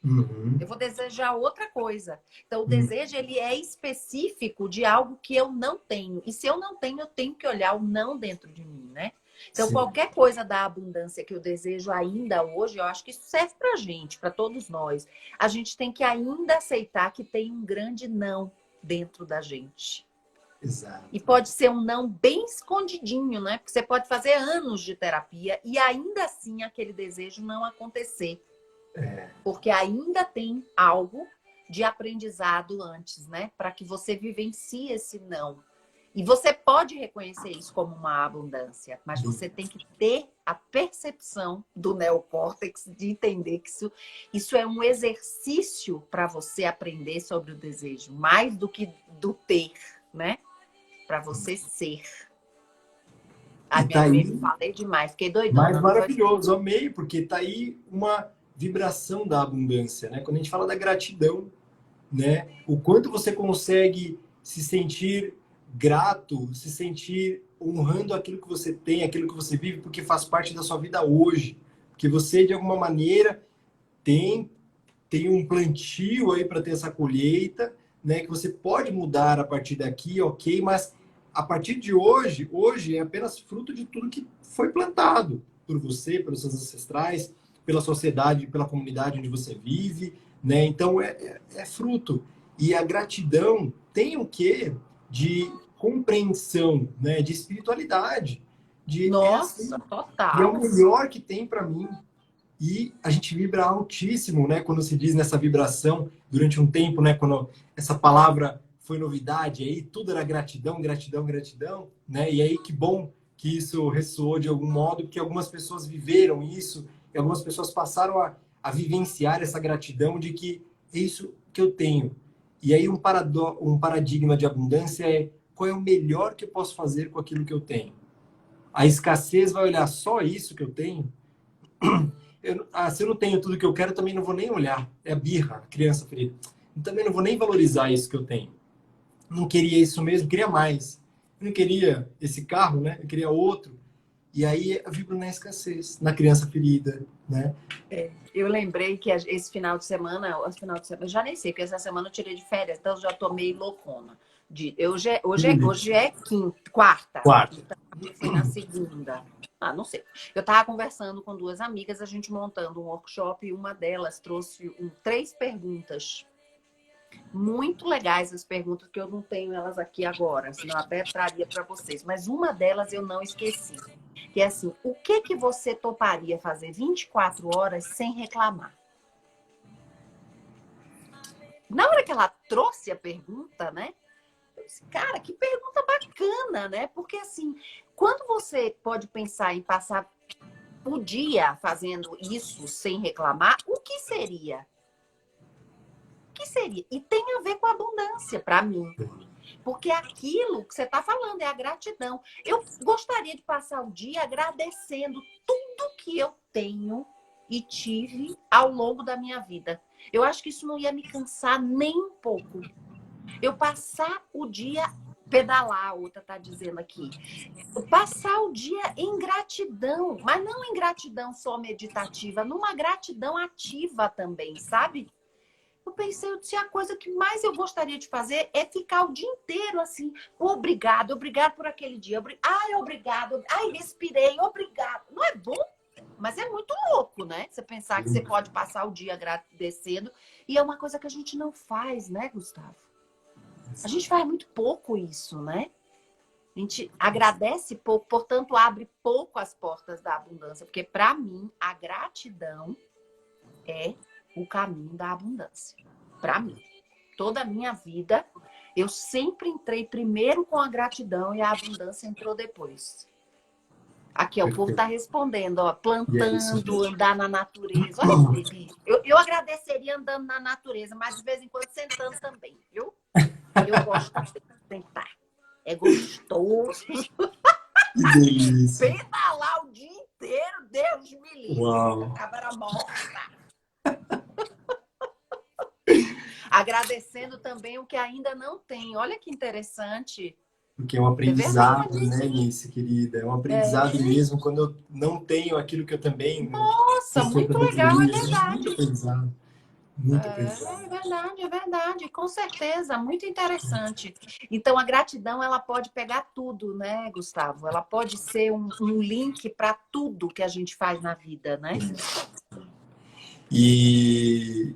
Uhum. Eu vou desejar outra coisa. Então, o Uhum. desejo, ele é específico de algo que eu não tenho. E se eu não tenho, eu tenho que olhar o não dentro de mim, né? Então, Sim. qualquer coisa da abundância que eu desejo ainda hoje, eu acho que isso serve pra gente, para todos nós. A gente tem que ainda aceitar que tem um grande não dentro da gente. Exato. E pode ser um não bem escondidinho, né? Porque você pode fazer anos de terapia e ainda assim aquele desejo não acontecer. Porque ainda tem algo de aprendizado antes, né? Para que você vivencie esse não. E você pode reconhecer isso como uma abundância, mas você tem que ter a percepção do neocórtex de entender que isso é um exercício para você aprender sobre o desejo, mais do que do ter, né? Para você ser. Ai, E minha tá filha, aí falei demais, fiquei mais doidona, não foi? maravilhoso, amei, porque tá aí uma vibração da abundância, né? Quando a gente fala da gratidão, né? O quanto você consegue se sentir grato, se sentir honrando aquilo que você tem, aquilo que você vive, porque faz parte da sua vida hoje. Porque você, de alguma maneira, tem, tem um plantio aí para ter essa colheita, né? Que você pode mudar a partir daqui, ok, mas a partir de hoje é apenas fruto de tudo que foi plantado por você, pelos seus ancestrais, pela sociedade, pela comunidade onde você vive, né? Então é fruto. E a gratidão tem o quê? De compreensão, né? De espiritualidade, de é Nossa, assim, e é o total. melhor que tem para mim. E a gente vibra altíssimo, né? Quando se diz nessa vibração, durante um tempo, né? Quando essa palavra foi novidade, aí tudo era gratidão, gratidão, gratidão, né? E aí que bom que isso ressoou de algum modo, porque algumas pessoas viveram isso, e algumas pessoas passaram a vivenciar essa gratidão de que é isso que eu tenho. E aí um paradigma de abundância é qual é o melhor que eu posso fazer com aquilo que eu tenho. A escassez vai olhar só isso que eu tenho. Se eu não tenho tudo que eu quero, também não vou nem olhar. É a birra, a criança ferida. Também não vou nem valorizar isso que eu tenho. Não queria isso mesmo, queria mais. Eu não queria esse carro, né? Eu queria outro. E aí eu vibro na escassez, na criança ferida, né? Eu lembrei que esse eu já nem sei, porque essa semana eu tirei de férias, então eu já tô meio loucona. Hoje é quarta, Quarto. então eu fui na segunda. Ah, não sei. Eu estava conversando com duas amigas, a gente montando um workshop, e uma delas trouxe 3 perguntas. Muito legais as perguntas, que eu não tenho elas aqui agora, senão eu até traria para vocês. Mas uma delas eu não esqueci. Que é assim, o que você toparia fazer 24 horas sem reclamar? Na hora que ela trouxe a pergunta, né? Eu disse, cara, que pergunta bacana, né? Porque assim, quando você pode pensar em passar o dia fazendo isso sem reclamar, o que seria? O que seria? E tem a ver com abundância para mim. Porque aquilo que você está falando é a gratidão. Eu gostaria de passar o dia agradecendo tudo que eu tenho e tive ao longo da minha vida. Eu acho que isso não ia me cansar nem um pouco. Eu passar o dia, pedalar, a outra está dizendo aqui. Eu passar o dia em gratidão, mas não em gratidão só meditativa, numa gratidão ativa também, sabe? Eu pensei, eu disse, a coisa que mais eu gostaria de fazer é ficar o dia inteiro assim, obrigado, obrigado por aquele dia, ai, obrigado, ai, respirei, obrigado. Não é bom? Mas é muito louco, né? Você pensar que você pode passar o dia agradecendo. E é uma coisa que a gente não faz, né, Gustavo? A gente faz muito pouco isso, né? A gente agradece pouco, portanto, abre pouco as portas da abundância. Porque, para mim, a gratidão é o caminho da abundância. Para mim. Toda a minha vida, eu sempre entrei primeiro com a gratidão e a abundância entrou depois. Aqui, ó, o povo está respondendo, ó, plantando, andar na natureza. Olha esse baby. Eu agradeceria andando na natureza, mas de vez em quando sentando também, viu? Eu gosto de sentar. É gostoso. Que delícia. Pedalar o dia inteiro, Deus me livre. Uau. Acabara morta. Agradecendo também o que ainda não tem. Olha que interessante. Porque é um aprendizado, né, Nice, querida? É um aprendizado mesmo quando eu não tenho aquilo que eu também... Nossa, muito legal, é verdade. Muito aprendizado. Muito aprendizado. É verdade, com certeza, muito interessante. Então, a gratidão, ela pode pegar tudo, né, Gustavo? Ela pode ser um link para tudo que a gente faz na vida, né? E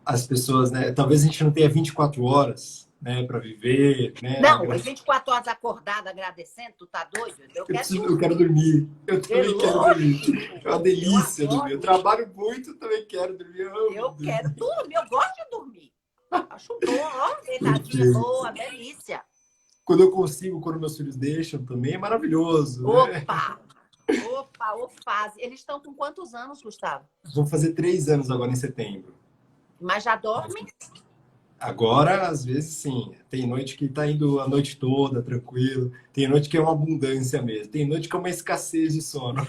as pessoas, né, talvez a gente não tenha 24 horas, né, para viver, né? Não, as 24 horas acordada agradecendo, tu tá doido? Eu quero dormir. Eu também quero dormir. É uma delícia dormir. Eu trabalho muito, também quero dormir. Eu quero dormir, eu gosto de dormir. Acho bom, ó, deitadinha boa, delícia. Quando eu consigo, quando meus filhos deixam também, é maravilhoso. Né? Opa. Eles estão com quantos anos, Gustavo? Vou fazer 3 anos agora em setembro. Mas já dormem? Agora, às vezes, sim. Tem noite que tá indo a noite toda, tranquilo. Tem noite que é uma abundância mesmo. Tem noite que é uma escassez de sono.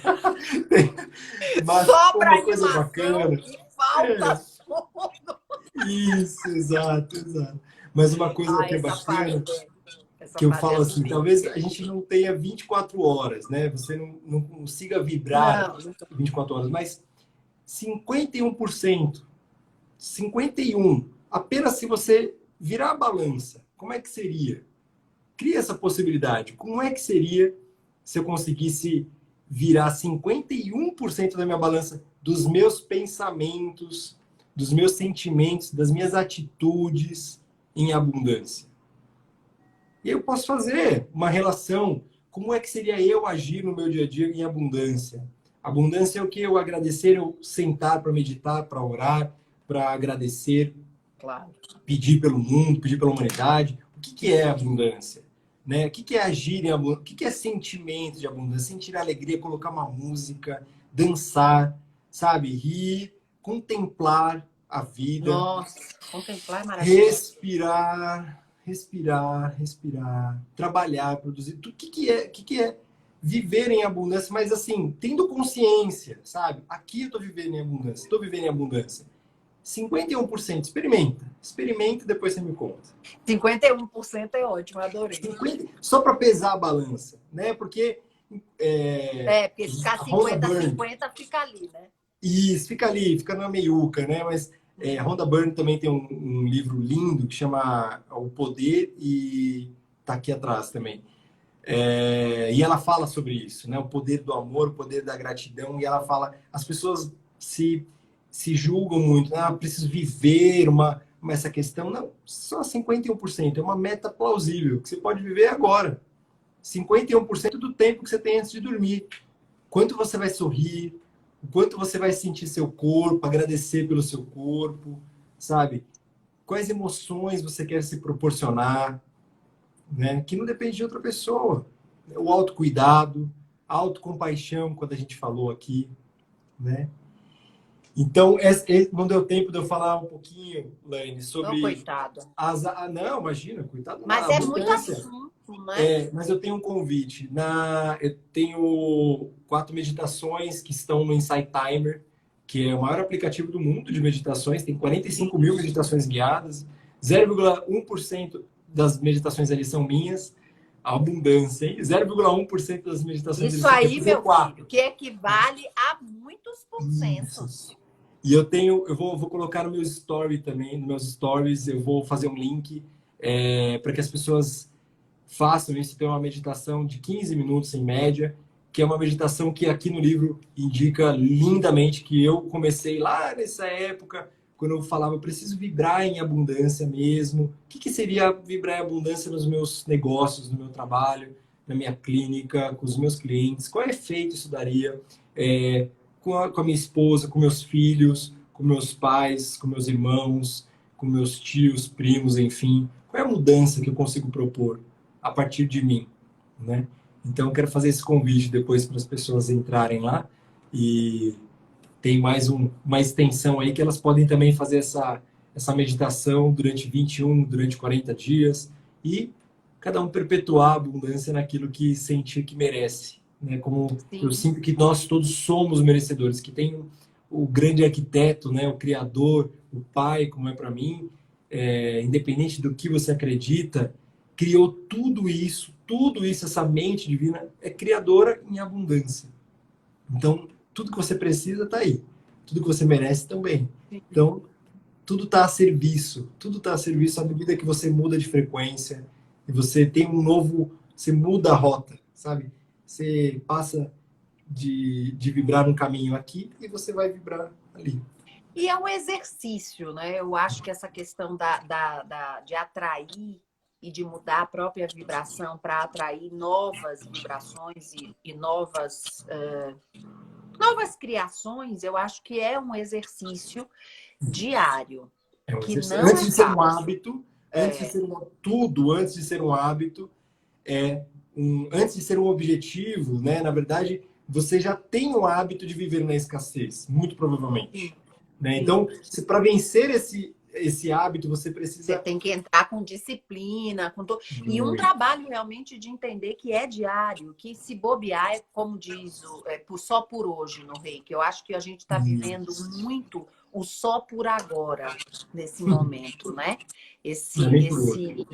Mas sobra uma coisa bacana. E falta sono. Isso, exato. Mas uma coisa que é bacana, que eu falo assim, talvez a gente não tenha 24 horas, né? Você não consiga vibrar 24 horas, mas 51%, 51%, apenas se você virar a balança, como é que seria? Cria essa possibilidade. Como é que seria se eu conseguisse virar 51% da minha balança dos meus pensamentos, dos meus sentimentos, das minhas atitudes em abundância? E aí eu posso fazer uma relação. Como é que seria eu agir no meu dia a dia em abundância? Abundância é o que? Eu agradecer, eu sentar para meditar, para orar, para agradecer, claro. Pedir pelo mundo, pedir pela humanidade. O que é abundância? Né? O que é agir em abundância? O que é sentimento de abundância? Sentir alegria, colocar uma música, dançar, sabe? Rir, contemplar a vida. Nossa, contemplar é maravilhoso. Respirar, trabalhar, produzir. O que é viver em abundância? Mas assim, tendo consciência, sabe? Aqui eu estou vivendo em abundância, estou vivendo em abundância. 51%, experimenta e depois você me conta. 51% é ótimo, adorei. Só para pesar a balança, né? Porque porque ficar 50-50 fica ali, né? Isso, fica ali, fica na meiuca, né? Mas Rhonda Byrne também tem um livro lindo que chama O Poder, e tá aqui atrás também. E ela fala sobre isso, né? O poder do amor, o poder da gratidão, e ela fala, as pessoas se julgam muito, preciso viver essa questão. Não, só 51%, é uma meta plausível, que você pode viver agora. 51% do tempo que você tem antes de dormir. Quanto você vai sorrir, o quanto você vai sentir seu corpo, agradecer pelo seu corpo, sabe? Quais emoções você quer se proporcionar, né? Que não depende de outra pessoa. O autocuidado, a autocompaixão, quando a gente falou aqui, né? Então, não deu tempo de eu falar um pouquinho, Laine, Ô, sobre coitado. não, imagina, coitado, Mas a é muito abundância. assunto, né? Mas eu tenho um convite. Eu tenho 4 meditações que estão no Insight Timer, que é o maior aplicativo do mundo de meditações. Tem 45 mil meditações guiadas. 0,1% das meditações ali são minhas. A abundância, hein? 0,1% das meditações ali Isso são. Eu aí, fazer meu 4. filho, que equivale a muitos Isso. porcentos. E eu vou colocar no meu story também, nos meus stories, eu vou fazer um link para que as pessoas façam isso. Tem uma meditação de 15 minutos em média, que é uma meditação que aqui no livro indica lindamente que eu comecei lá nessa época, quando eu falava, eu preciso vibrar em abundância mesmo. O que seria vibrar em abundância nos meus negócios, no meu trabalho, na minha clínica, com os meus clientes? Qual efeito isso daria? Com a minha esposa, com meus filhos, com meus pais, com meus irmãos, com meus tios, primos, enfim. Qual é a mudança que eu consigo propor a partir de mim, né? Então, eu quero fazer esse convite depois para as pessoas entrarem lá e tem uma extensão aí que elas podem também fazer essa meditação durante 21, durante 40 dias e cada um perpetuar a abundância naquilo que sentir que merece, né? Como eu Sim. sinto que nós todos somos merecedores, que tem o grande arquiteto, né? O criador, o pai, como é para mim, independente do que você acredita, criou tudo isso, essa mente divina é criadora em abundância. Então, tudo que você precisa está aí. Tudo que você merece também. Então, tudo está a serviço. Tudo está a serviço à medida que você muda de frequência e você tem um novo. Você muda a rota, sabe? Você passa de vibrar um caminho aqui e você vai vibrar ali. E é um exercício, né? Eu acho que essa questão de atrair e de mudar a própria vibração para atrair novas vibrações e novas criações, eu acho que é um exercício diário, É um que exercício. não Antes é de ser um fácil. hábito, antes de ser um hábito, antes de ser um objetivo, né? Na verdade, você já tem o hábito de viver na escassez, muito provavelmente. Né? Então, para vencer esse hábito, você Você precisa. tem que entrar com disciplina, e um trabalho realmente de entender que é diário, que se bobear é como diz só por hoje no Reiki. Eu acho que a gente está vivendo muito o só por agora nesse momento, né? Não é nem por hoje.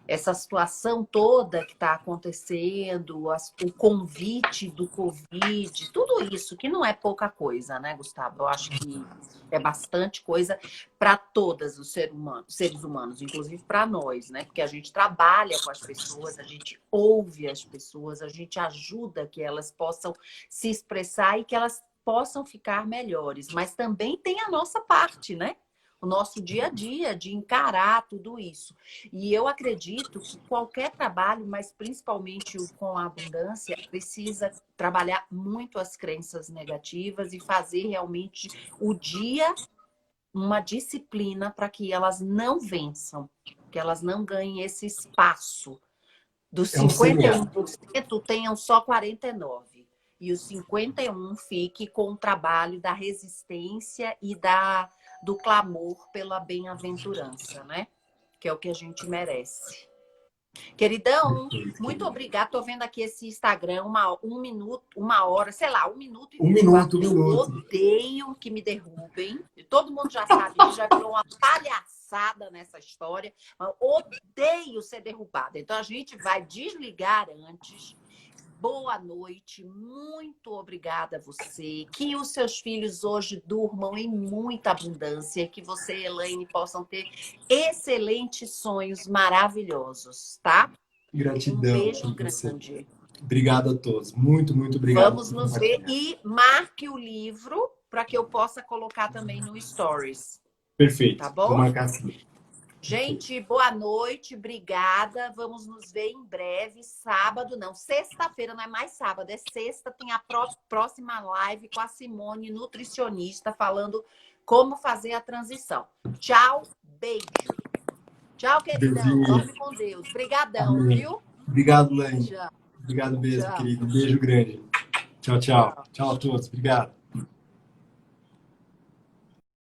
Essa situação toda que está acontecendo, o convite do Covid, tudo isso, que não é pouca coisa, né, Gustavo? Eu acho que é bastante coisa para todas os seres humanos, inclusive para nós, né? Porque a gente trabalha com as pessoas, a gente ouve as pessoas, a gente ajuda que elas possam se expressar e que elas possam ficar melhores. Mas também tem a nossa parte, né? O nosso dia a dia de encarar tudo isso. E eu acredito que qualquer trabalho, mas principalmente o com a abundância, precisa trabalhar muito as crenças negativas e fazer realmente o dia uma disciplina para que elas não vençam, que elas não ganhem esse espaço. Dos É um seriado. 51%, tenham só 49%. E os 51% fique com o trabalho da resistência e do clamor pela bem-aventurança, né? Que é o que a gente merece. Queridão, muito obrigada. Estou vendo aqui esse Instagram, um minuto, 1 hora, sei lá, 1 minuto e 24. Eu odeio que me derrubem. Todo mundo já sabe disso, já virou uma palhaçada nessa história. Mas odeio ser derrubada. Então a gente vai desligar antes. Boa noite, muito obrigada a você. Que os seus filhos hoje durmam em muita abundância, que você e Elaine possam ter excelentes sonhos maravilhosos, tá? Gratidão. Um beijo grande. Obrigado a todos. Muito, muito obrigado. Vamos nos ver e marque o livro para que eu possa colocar também no Stories. Perfeito. Tá bom? Vou marcar assim. Gente, boa noite, obrigada. Vamos nos ver em breve, sábado, não, sexta-feira, não é mais sábado, é sexta, tem a próxima live com a Simone, nutricionista, falando como fazer a transição. Tchau, beijo. Tchau, queridão. Beijinho. Dorme com Deus. Obrigadão, viu? Obrigado, Laine. Tchau. Obrigado mesmo, Tchau. querido. Um beijo grande. Tchau, tchau. Tchau a todos. Obrigado.